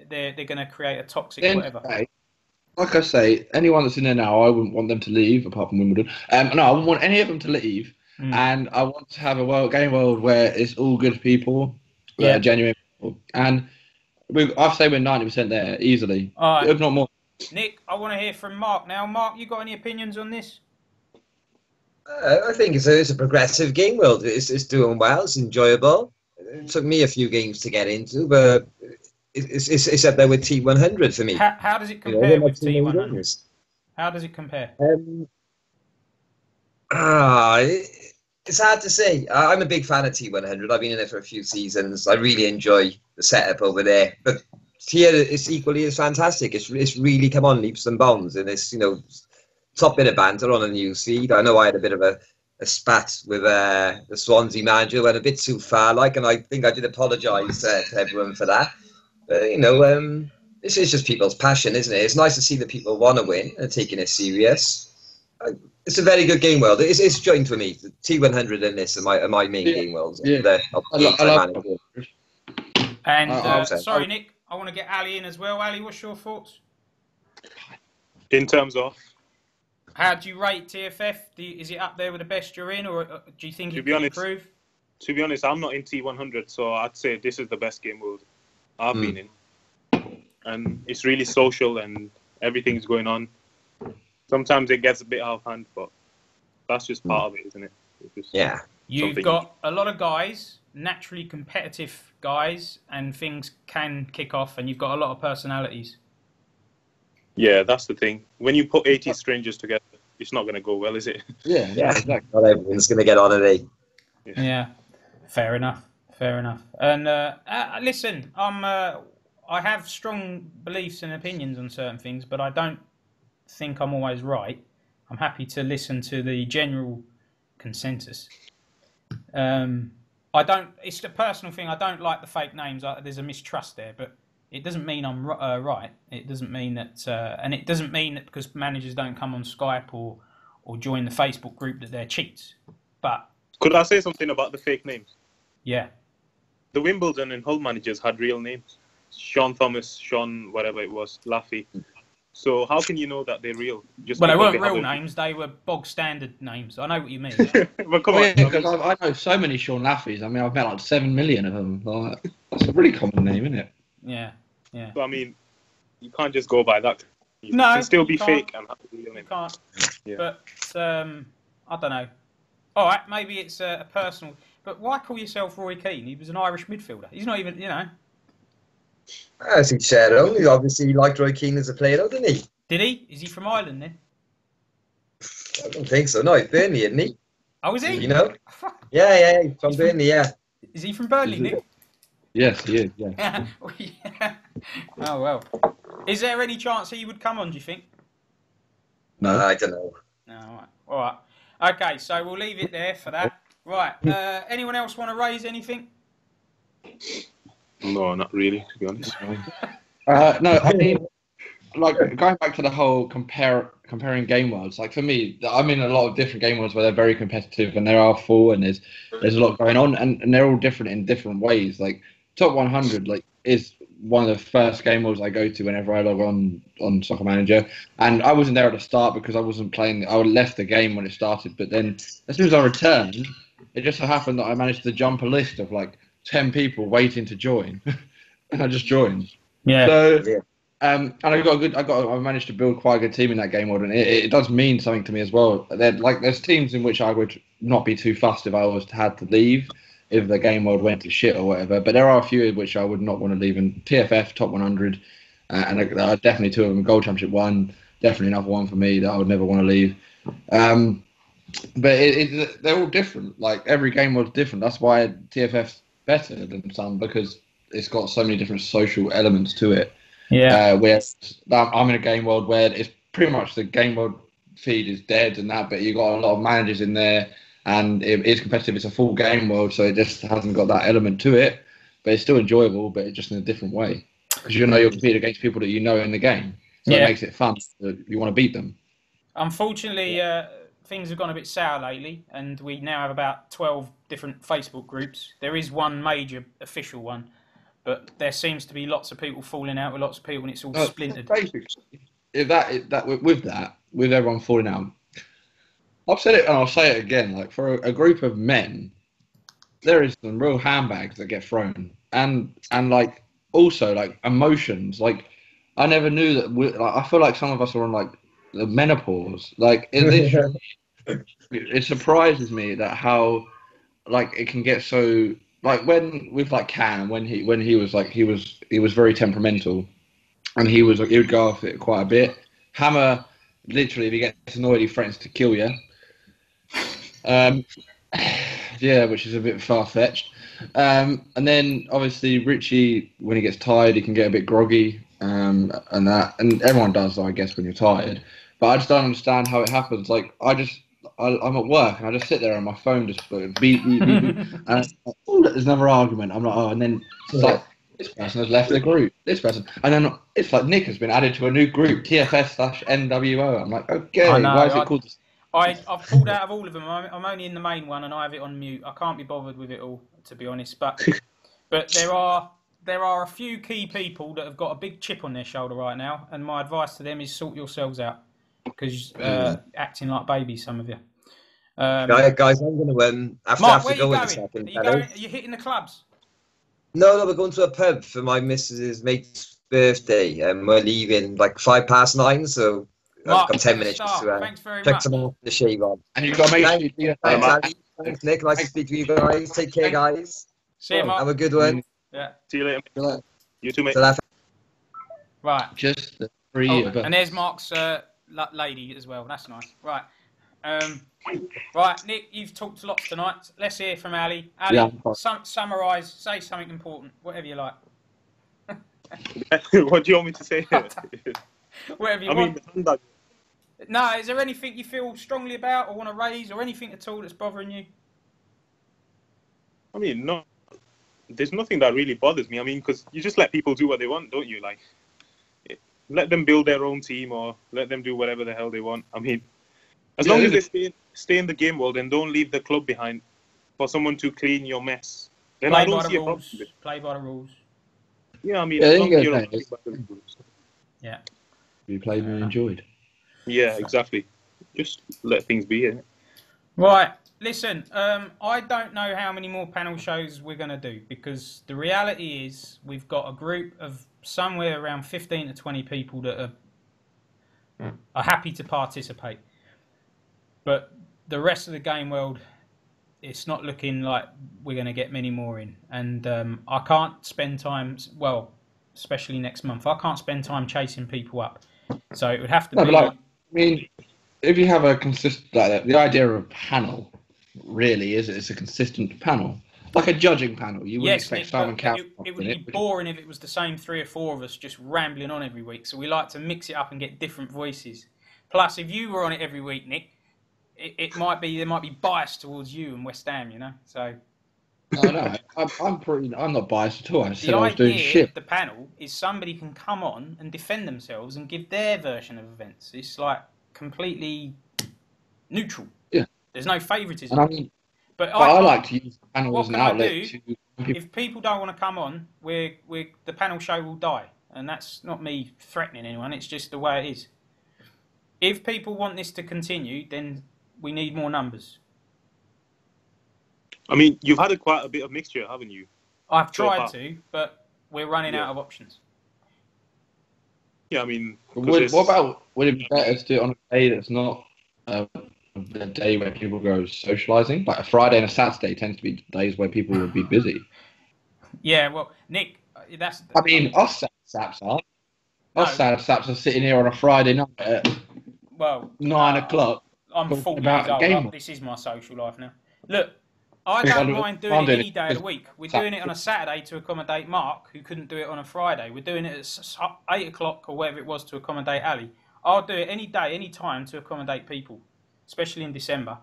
there, they're going to create a toxic whatever. Like I say, anyone that's in there now, I wouldn't want them to leave, apart from Wimbledon. No, I wouldn't want any of them to leave. And I want to have a game world where it's all good people, genuine people. And I'd say we're 90% there, easily. All right. If not more. Nick, I want to hear from Mark now. Mark, you got any opinions on this? I think it's a progressive game world. It's doing well. It's enjoyable. It took me a few games to get into, but it's up there with T100 for me. How does it compare with T100? How does it compare? It's hard to say. I'm a big fan of T100. I've been in it for a few seasons. I really enjoy the setup over there. But here it's equally as fantastic. It's really come on leaps and bounds, and it's top bit of banter on a new feed. I know I had a bit of a spat with the Swansea manager, went a bit too far, and I think I did apologise to everyone for that. This is just people's passion, isn't it? It's nice to see that people want to win and taking it serious. It's a very good game world. It's joined with me. The T100 and this are my main game worlds. Yeah. And sorry, Nick, I want to get Ali in as well. Ali, what's your thoughts? In terms of? How do you rate TFF? Is it up there with the best you're in, or do you think it can improve? To be honest, I'm not in T100, so I'd say this is the best game world I've been in. And it's really social and everything's going on. Sometimes it gets a bit out of hand, but that's just part of it, isn't it? Yeah. You've got a lot of guys, naturally competitive guys, and things can kick off, and you've got a lot of personalities. Yeah, that's the thing. When you put 80 strangers together, it's not going to go well, is it? Yeah, exactly. Not everyone's going to get on at it. Yeah, fair enough. And listen, I have strong beliefs and opinions on certain things, but I don't think I'm always right. I'm happy to listen to the general consensus. It's a personal thing. I don't like the fake names. There's a mistrust there, but it doesn't mean I'm right. It doesn't mean that, and it doesn't mean that because managers don't come on Skype or join the Facebook group that they're cheats. But could I say something about the fake names? Yeah. The Wimbledon and Hull managers had real names. Sean Thomas, Sean whatever it was, Laffy. So how can you know that they're real? Well, they weren't real names. They were bog standard names. I know what you mean. But come on, because I know so many Sean Laffys. I mean, I've met like 7 million of them. That's a really common name, isn't it? Yeah. So, I mean, you can't just go by that. You can still be fake and have a real name. You can't. Yeah. But I don't know. All right, maybe it's a personal. But why call yourself Roy Keane? He was an Irish midfielder. He's not even, I think Shadow. He obviously liked Roy Keane as a player, though, didn't he? Did he? Is he from Ireland then? I don't think so. No, he's Burnley, isn't he? Oh, is he? You know? Yeah, he's from Burnley, yeah. Is he from Burnley, Nick? Yes, he is, yeah. Oh, well. Is there any chance he would come on, do you think? No, I don't know. No, all right. Okay, so we'll leave it there for that. Right. Anyone else want to raise anything? No, not really, to be honest. No, I mean, like, going back to the whole comparing game worlds, like, for me, I'm in a lot of different game worlds where they're very competitive and there are full and there's a lot going on and they're all different in different ways. Like, Top 100, like, is one of the first game worlds I go to whenever I log on Soccer Manager. And I wasn't there at the start because I wasn't playing. I left the game when it started. But then as soon as I returned, it just so happened that I managed to jump a list of like 10 people waiting to join. And I just joined. Yeah. So, and I managed to build quite a good team in that game world. And it does mean something to me as well. There's teams in which I would not be too fussed if I had to leave, if the game world went to shit or whatever. But there are a few in which I would not want to leave. And TFF, Top 100, and there are definitely 2 of them. Gold Championship 1, definitely another one for me that I would never want to leave. But they're all different. Like, every game world's different. That's why TFF's better than some, because it's got so many different social elements to it. Yeah. Whereas I'm in a game world where it's pretty much the game world feed is dead and that, but you've got a lot of managers in there. And it is competitive. It's a full game world, so it just hasn't got that element to it. But it's still enjoyable, but just in a different way. Because you're competing against people that you know in the game. So it makes it fun. You want to beat them. Unfortunately, things have gone a bit sour lately, and we now have about 12 different Facebook groups. There is one major official one, but there seems to be lots of people falling out with lots of people, and it's all splintered. Basically, with everyone falling out, I've said it and I'll say it again. Like, for a group of men, there is some real handbags that get thrown, and like also like emotions. Like, I never knew that. I feel like some of us are on like the menopause. Like, it surprises me that how like it can get so like when with like Cam when he was very temperamental, and he would go off it quite a bit. Hammer, literally, if he gets annoyed, he threatens to kill you. Yeah, which is a bit far-fetched. And then obviously Richie, when he gets tired, he can get a bit groggy, and everyone does, though, I guess, when you're tired. But I just don't understand how it happens. Like, I'm at work and I just sit there and my phone just beep, and there's another argument. I'm like, oh, and then it's like this person has left the group. This person, and then it's like Nick has been added to a new group, TFS/NWO. I'm like, okay, I know, why is it called? I've pulled out of all of them. I'm only in the main one, and I have it on mute. I can't be bothered with it all, to be honest. But there are a few key people that have got a big chip on their shoulder right now, and my advice to them is sort yourselves out, because acting like babies, some of you. Guys, I'm going to Mark, have to go in a second. Are you hitting the clubs? No, we're going to a pub for my missus' mate's birthday, and we're leaving like 9:05, so Mark, I've got 10 minutes to check some of the shave on. And you've got to make sure Thanks, Nick. Nice to speak to you guys. Take care, guys. See you, Mark. Have a good one. Yeah. See you later. You too, mate. Right. Just the three of us. And there's Mark's lady as well. That's nice. Right. Right, Nick, you've talked a lot tonight. Let's hear from Ali. Ali, summarise, say something important, whatever you like. What do you want me to say? Whatever you want. No, is there anything you feel strongly about or want to raise, or anything at all that's bothering you? I mean, no. There's nothing that really bothers me. I mean, because you just let people do what they want, don't you? Like, let them build their own team, or let them do whatever the hell they want. I mean, as long as they stay in the game world and don't leave the club behind for someone to clean your mess, then I don't see a problem. Play by the rules. Yeah, I mean, as long as you're not playing by the rules. Yeah. You played and enjoyed. Yeah, exactly. Just let things be, innit? Right. Listen, I don't know how many more panel shows we're going to do, because the reality is we've got a group of somewhere around 15 to 20 people that are happy to participate. But the rest of the game world, it's not looking like we're going to get many more in. And I can't spend time, well, especially next month, I can't spend time chasing people up. So it would have to be... But I mean, if you have a consistent... Like, the idea of a panel really is it's a consistent panel. Like a judging panel. You wouldn't expect Simon Cowell. It would be boring if it was the same 3 or 4 of us just rambling on every week. So we like to mix it up and get different voices. Plus, if you were on it every week, Nick, there might be bias towards you and West Ham, you know. So no, I'm not biased at all. I said I was doing shit. The panel is somebody can come on and defend themselves and give their version of events. It's like completely neutral. Yeah. There's no favouritism. And I mean, but I like to use the panel as an outlet. If people don't want to come on, the panel show will die, and that's not me threatening anyone. It's just the way it is. If people want this to continue, then we need more numbers. I mean, you've had quite a bit of mixture, haven't you? I've tried to, but we're running out of options. Yeah, I mean... Would it be better to do it on a day that's not the day where people go socialising? Like a Friday and a Saturday tends to be days where people would be busy. Yeah, well, Nick, that's... I mean, us saps aren't. Us saps are sitting here on a Friday night at 9 o'clock. I'm 40 years old. This is my social life now. Look, I don't mind doing it any day of the week. We're doing it on a Saturday to accommodate Mark, who couldn't do it on a Friday. We're doing it at 8 o'clock or whatever it was to accommodate Ali. I'll do it any day, any time to accommodate people, especially in December.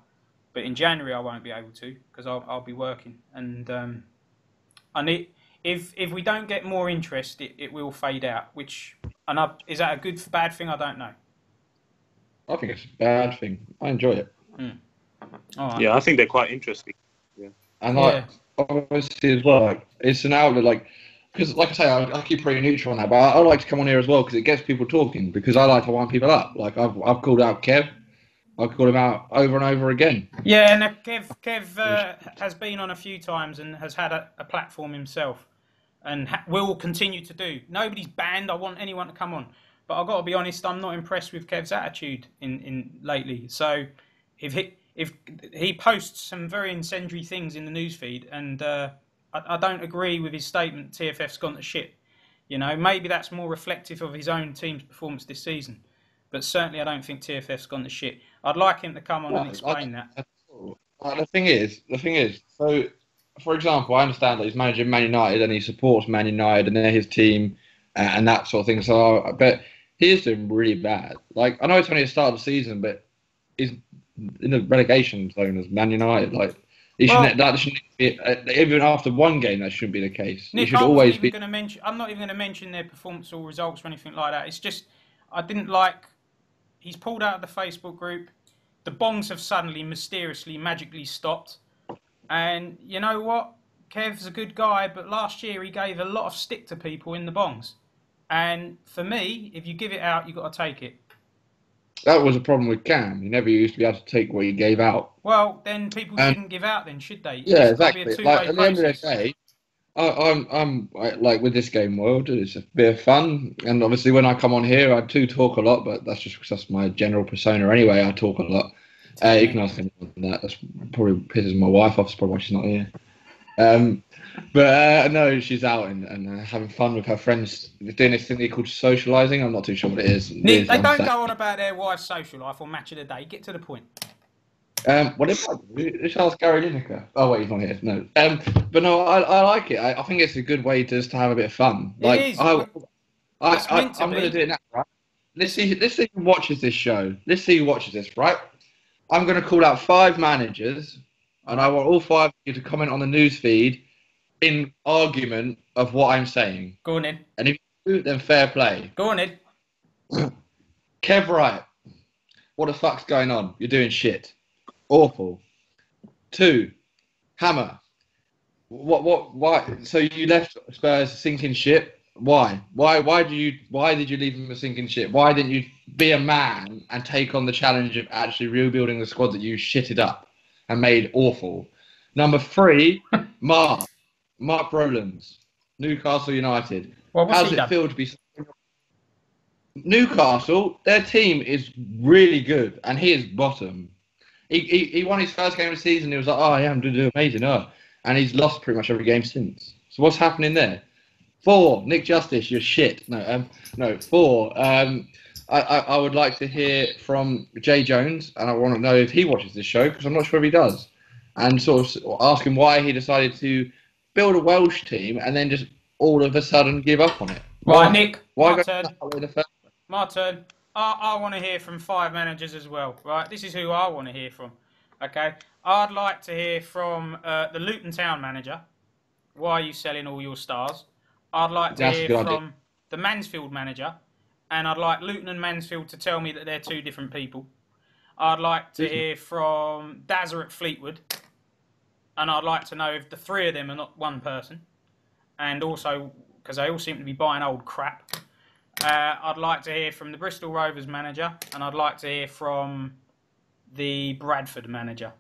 But in January I won't be able to, because I'll be working. And if we don't get more interest, it will fade out. Is that a good or bad thing? I don't know. I think it's a bad thing. I enjoy it. All right. Yeah, I think they're quite interesting. Yeah. And obviously as well, it's an outlet, because like I say, I keep pretty neutral on that, but I like to come on here as well because it gets people talking, because I like to wind people up. Like I've called out Kev. I've called him out over and over again. Yeah, and Kev has been on a few times and has had a platform himself, and will continue to do. Nobody's banned. I want anyone to come on. But I've got to be honest, I'm not impressed with Kev's attitude in lately. So if he posts some very incendiary things in the newsfeed, and I don't agree with his statement, TFF's gone to shit. You know, maybe that's more reflective of his own team's performance this season. But certainly I don't think TFF's gone to shit. I'd like him to come on and explain that. The thing is, so, for example, I understand that he's managing Man United and he supports Man United and they're his team and that sort of thing. So, but he is doing really bad. Like, I know it's only the start of the season, but he's in the relegation zone as Man United. Like, That shouldn't be, even after one game, that shouldn't be the case. Nick, should always be. I'm not even going to mention their performance or results or anything like that. It's just I didn't like. He's pulled out of the Facebook group. The bongs have suddenly, mysteriously, magically stopped. And you know what? Kev's a good guy, but last year he gave a lot of stick to people in the bongs. And for me, if you give it out, you've got to take it. That was a problem with Cam. He never used to be able to take what he gave out. Well, then people shouldn't give out then, should they? Yeah, exactly. Like, at the end of the day, I'm like with this game world, it's a bit of fun. And obviously when I come on here, I do talk a lot, but that's just because that's my general persona anyway. I talk a lot. You can ask anyone that. That's probably pisses my wife off. That's probably why she's not here. But no, she's out and having fun with her friends, doing this thing they call socialising. I'm not too sure what it is. Nick, they don't go on about their wife's social life or match of the day. Get to the point. What if let's ask Gary Lineker? Oh wait, he's not here. No. But no, I like it. I think it's a good way just to have a bit of fun. Like, it is. I'm going to do it now, right? Let's see who watches this show. Let's see who watches this, right? I'm going to call out 5 managers, and I want all 5 of you to comment on the news feed in argument of what I'm saying. Go on in. And if you do, then fair play. Go on in. Kev Wright, what the fuck's going on? You're doing shit. Awful. 2, Hammer. Why? So you left Spurs sinking ship? Why? Why did you leave them a sinking ship? Why didn't you be a man and take on the challenge of actually rebuilding the squad that you shitted up and made awful? Number 3, Mark Rowlands, Newcastle United. Well, how's it feel to be Newcastle? Their team is really good, and he is bottom. He won his first game of the season. He was like, oh, yeah, I'm doing amazing. And he's lost pretty much every game since. So what's happening there? 4, Nick Justice, you're shit. No. 4, I would like to hear from Jay Jones, and I want to know if he watches this show, because I'm not sure if he does. And sort of ask him why he decided to build a Welsh team and then just all of a sudden give up on it. Right, Nick, my turn. I want to hear from 5 managers as well, right? This is who I want to hear from, okay? I'd like to hear from the Luton Town manager. Why are you selling all your stars? I'd like to hear from the Mansfield manager, and I'd like Luton and Mansfield to tell me that they're 2 different people. I'd like to hear from Dazza at Fleetwood, and I'd like to know if the 3 of them are not one person, and also, because they all seem to be buying old crap, I'd like to hear from the Bristol Rovers manager, and I'd like to hear from the Bradford manager.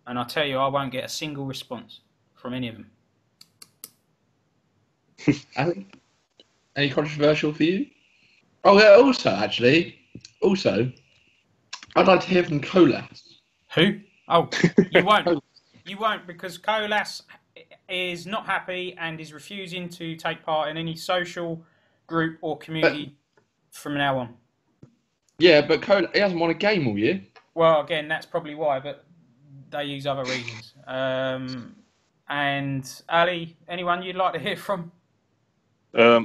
And I tell you, I won't get a single response from any of them. Any controversial for you? Oh, yeah, also, I'd like to hear from Colas. Who? Oh, you won't. You won't, because Colas is not happy and is refusing to take part in any social group or community from now on. Yeah, but Colas, he hasn't won a game all year. Well, again, that's probably why, but they use other reasons. And Ali, anyone you'd like to hear from?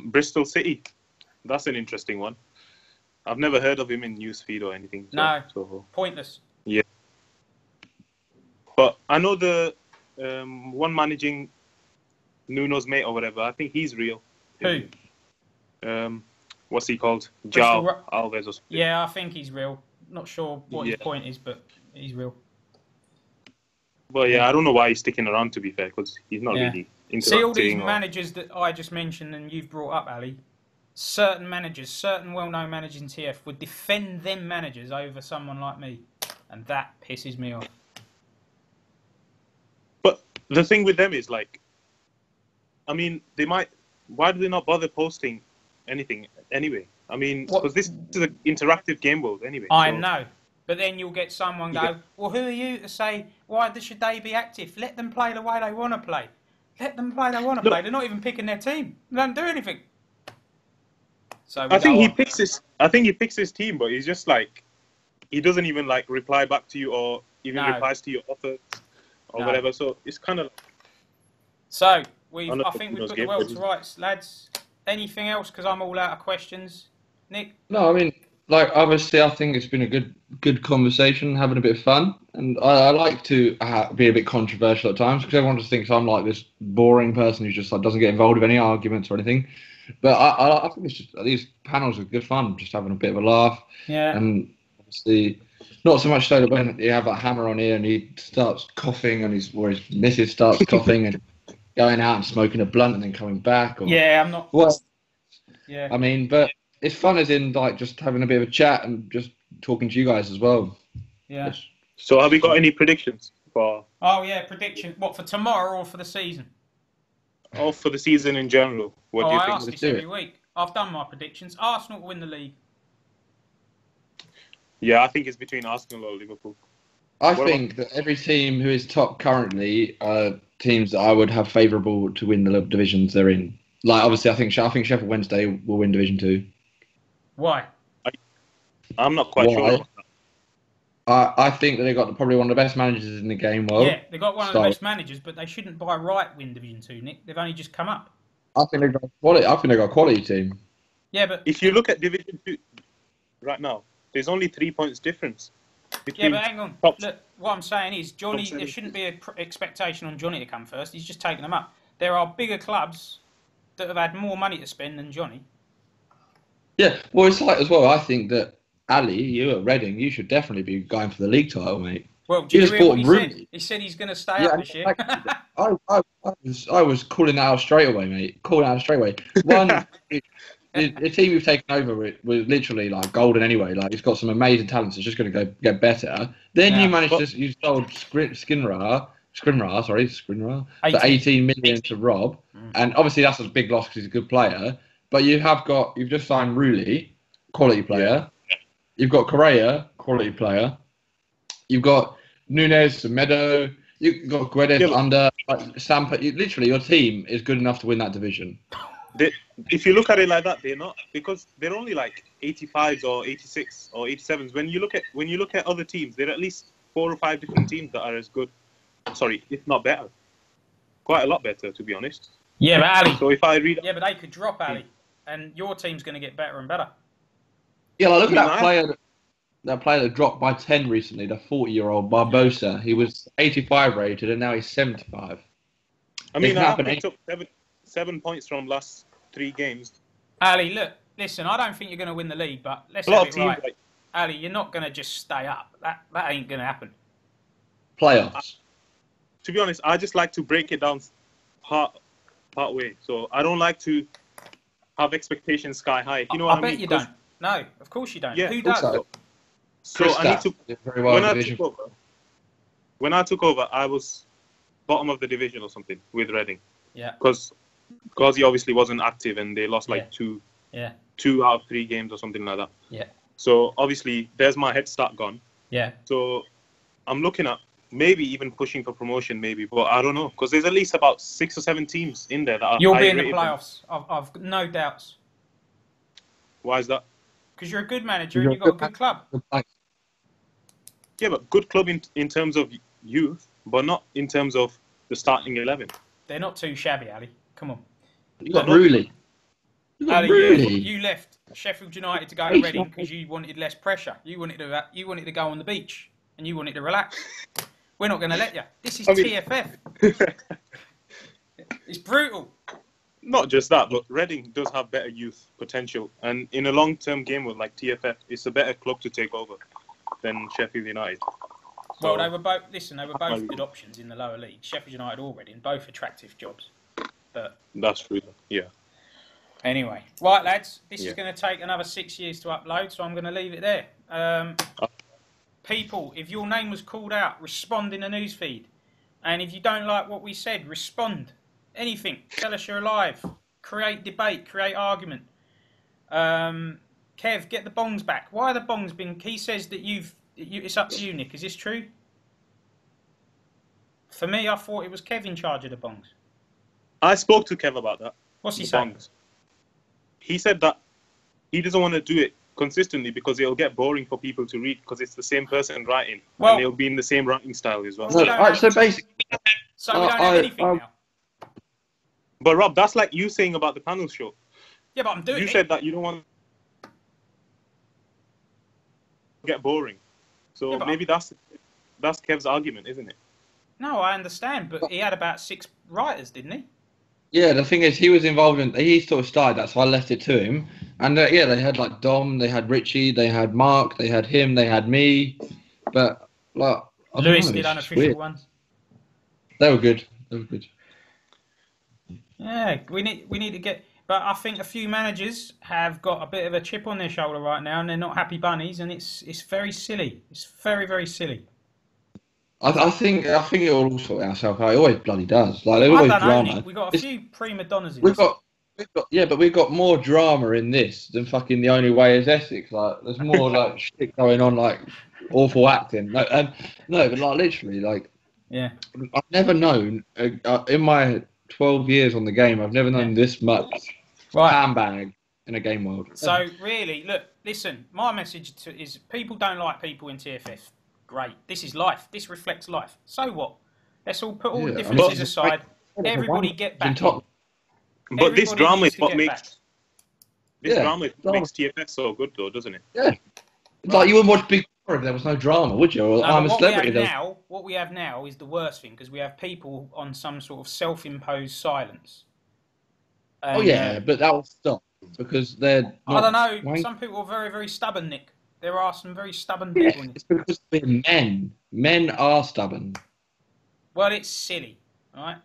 Bristol City. That's an interesting one. I've never heard of him in newsfeed or anything. So pointless. Yeah. But I know the one managing Nuno's mate or whatever. I think he's real. Who? What's he called? João Alves or something. Yeah, I think he's real. Not sure what his point is, but he's real. Well, yeah, I don't know why he's sticking around, to be fair, because he's not really interacting. See, all these managers that I just mentioned and you've brought up, Ali, certain managers, certain well-known managers in TF would defend them managers over someone like me, and that pisses me off. But the thing with them is, like, I mean, why do they not bother posting anything anyway? I mean, because this is an interactive game world anyway. I know. But then you'll get someone go, well, who are you to say, why should they be active? Let them play the way they want to play. Let them play they want to play. They're not even picking their team. They don't do anything. So I think he picks his team, but he's just like, he doesn't even like reply back to you or even replies to your offer or whatever. So it's kind of. So I think we've put the world to rights, lads. Anything else? Because I'm all out of questions. Nick? No, I mean, like obviously, I think it's been a good conversation, having a bit of fun, and I like to be a bit controversial at times because everyone just thinks I'm like this boring person who just like doesn't get involved with any arguments or anything. But I think it's just these panels are good fun, just having a bit of a laugh. Yeah. And obviously, not so much so that when you have that Hammer on here and he starts coughing and his missus starts coughing and going out and smoking a blunt and then coming back. Or, yeah, I'm not. Well, yeah. I mean, but it's fun as in like just having a bit of a chat and just talking to you guys as well. Yeah. So have we got any predictions for? Oh yeah, prediction. What, for tomorrow or for the season? Oh, for the season in general. What do you think? I ask this every week. I've done my predictions. Arsenal will win the league. Yeah, I think it's between Arsenal or Liverpool. I think that every team who is top currently are teams that I would have favourable to win the divisions they're in. Like obviously, I think Sheffield Wednesday will win Division 2. Why? I'm not quite sure about that. I think that they've got probably one of the best managers in the game world. Yeah, they've got one of the best managers, but they shouldn't by right win Division 2, Nick. They've only just come up. I think they've got quality. I think they've got a quality team. Yeah, but if you look at Division 2 right now, there's only 3 points difference. Yeah, but hang on. Look, what I'm saying is, Johnny. There shouldn't be an expectation on Johnny to come first. He's just taking them up. There are bigger clubs that have had more money to spend than Johnny. Yeah, well, it's like as well. I think that Ali, you at Reading, you should definitely be going for the league title, mate. Well, do you hear what he said? He said he's going to stay up this year. I was calling that out straight away, mate. Calling out straight away. One, the team we've taken over was literally like golden anyway. Like it's got some amazing talents. It's just going to get better. Then you managed to you sold Skriniar for 18 million to Rob, and obviously that's a big loss because he's a good player. But you've just signed Rulli, quality player. Yeah. You've got Correa, quality player. You've got Nunes, Meadow. You've got Guedes under Sampa. Literally, your team is good enough to win that division. If you look at it like that, they're not, because they're only like 85s or 86 or 87s. When you look at other teams, there are at least 4 or 5 different teams that are as good. Sorry, if not better. Quite a lot better, to be honest. Yeah, but Ali. So if I read, yeah, but they could drop Ali, and your team's going to get better and better. Yeah, like look at that player. That player that dropped by 10 recently, the 40-year-old Barbosa. He was 85 rated, and now he's 75. I mean, I picked up 7 points from last 3 games. Ali, look, listen, I don't think you're going to win the league, but let's have it right. Ali, you're not going to just stay up. That ain't going to happen. Playoffs. To be honest, I just like to break it down part way. So I don't like to have expectations sky high. You know what I mean? I bet you don't. No, of course you don't. Yeah, who does? So I need to. When I took over, I was bottom of the division or something with Reading. Yeah. Because he obviously wasn't active and they lost like 2 out of 3 games or something like that. Yeah. So obviously there's my head start gone. Yeah. So I'm looking at maybe even pushing for promotion, maybe, but I don't know, because there's at least about 6 or 7 teams in there that are. You'll be in the playoffs. I've no doubts. Why is that? Because you're a good manager and you've got a good club. Yeah, but good club in terms of youth, but not in terms of the starting 11. They're not too shabby, Ali. Come on. You got Rulli. Ali, you left Sheffield United to go to Reading because you wanted less pressure. You wanted to go on the beach and you wanted to relax. We're not going to let you. This is TFF. It's brutal. Not just that, but Reading does have better youth potential. And in a long-term game with like TFF, it's a better club to take over than Sheffield United. So, well, they were both good options in the lower league. Sheffield United or Reading, both attractive jobs. But that's true, yeah. Anyway, right, lads, this is going to take another 6 years to upload, so I'm going to leave it there. People, if your name was called out, respond in the newsfeed. And if you don't like what we said, respond. Anything. Tell us you're alive. Create debate. Create argument. Kev, get the bongs back. Why are the bongs been... He says that it's up to you, Nick. Is this true? For me, I thought it was Kev in charge of the bongs. I spoke to Kev about that. What's he saying? Bongs. He said that he doesn't want to do it consistently because it'll get boring for people to read because it's the same person writing. Well, and it'll be in the same writing style as well. So basically... So we don't have anything now. But Rob, that's like you saying about the panel show. Yeah, but I'm doing it. You said that you don't want... get boring. So maybe that's Kev's argument, isn't it? No, I understand, but he had about 6 writers, didn't he? Yeah, the thing is, he was involved in. He sort of started that, so I left it to him. And yeah, they had like Dom, they had Richie, they had Mark, they had him, they had me. But like, Lewis did unofficial ones. They were good. They were good. Yeah, we need to get. But I think a few managers have got a bit of a chip on their shoulder right now, and they're not happy bunnies, and it's very silly. It's very, very silly. I think it will all sort itself out. It always bloody does. Like there's always drama. We've got a few prima donnas in We've got but we've got more drama in this than fucking The Only Way Is Essex. Like there's more like shit going on, like awful acting. No, but like literally, like yeah, I've never known in my 12 years on the game, I've never known this much handbag in a game world. So really, look, listen. My message is people don't like people in TFF. Great. This is life. This reflects life. So what? Let's all put all the differences aside. Everybody get back. But this drama is what makes TFF so good, though, doesn't it? Yeah. It's like you wouldn't watch Big Brother if there was no drama, would you? Or I'm a celebrity. What we have now is the worst thing because we have people on some sort of self-imposed silence. And, but that will stop because they're. I don't know. Some people are very, very stubborn, Nick. There are some very stubborn people. It's because we're men. Men are stubborn. Well, it's silly, right?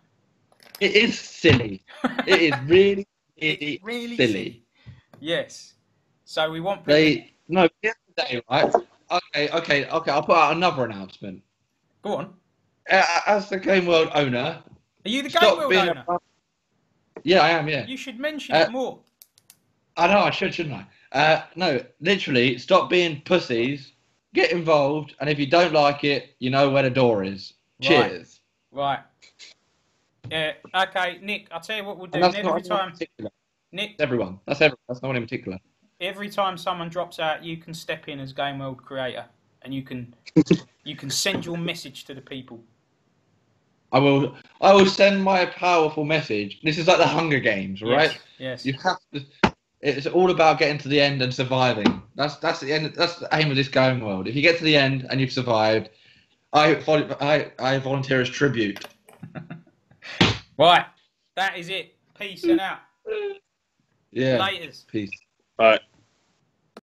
It is silly. It is really, really silly. Yes. So we want people... No, the other day, right? Okay. I'll put out another announcement. Go on. As the Game World owner... Are you the Game World owner? Yeah, I am, yeah. You should mention it more. I know, I should, shouldn't I? No, literally, stop being pussies, get involved, and if you don't like it, you know where the door is. Cheers. Right. Yeah, okay, Nick, I'll tell you what we'll do. Every time... Nick... Everyone. That's everyone. That's no one in particular. Every time someone drops out, you can step in as Game World creator, and you can send your message to the people. I will send my powerful message. This is like the Hunger Games, right? Yes. You have to... It's all about getting to the end and surviving. That's the end. That's the aim of this Game World. If you get to the end and you've survived, I volunteer as tribute. Right, that is it. Peace and out. Yeah. Laters. Peace. All right.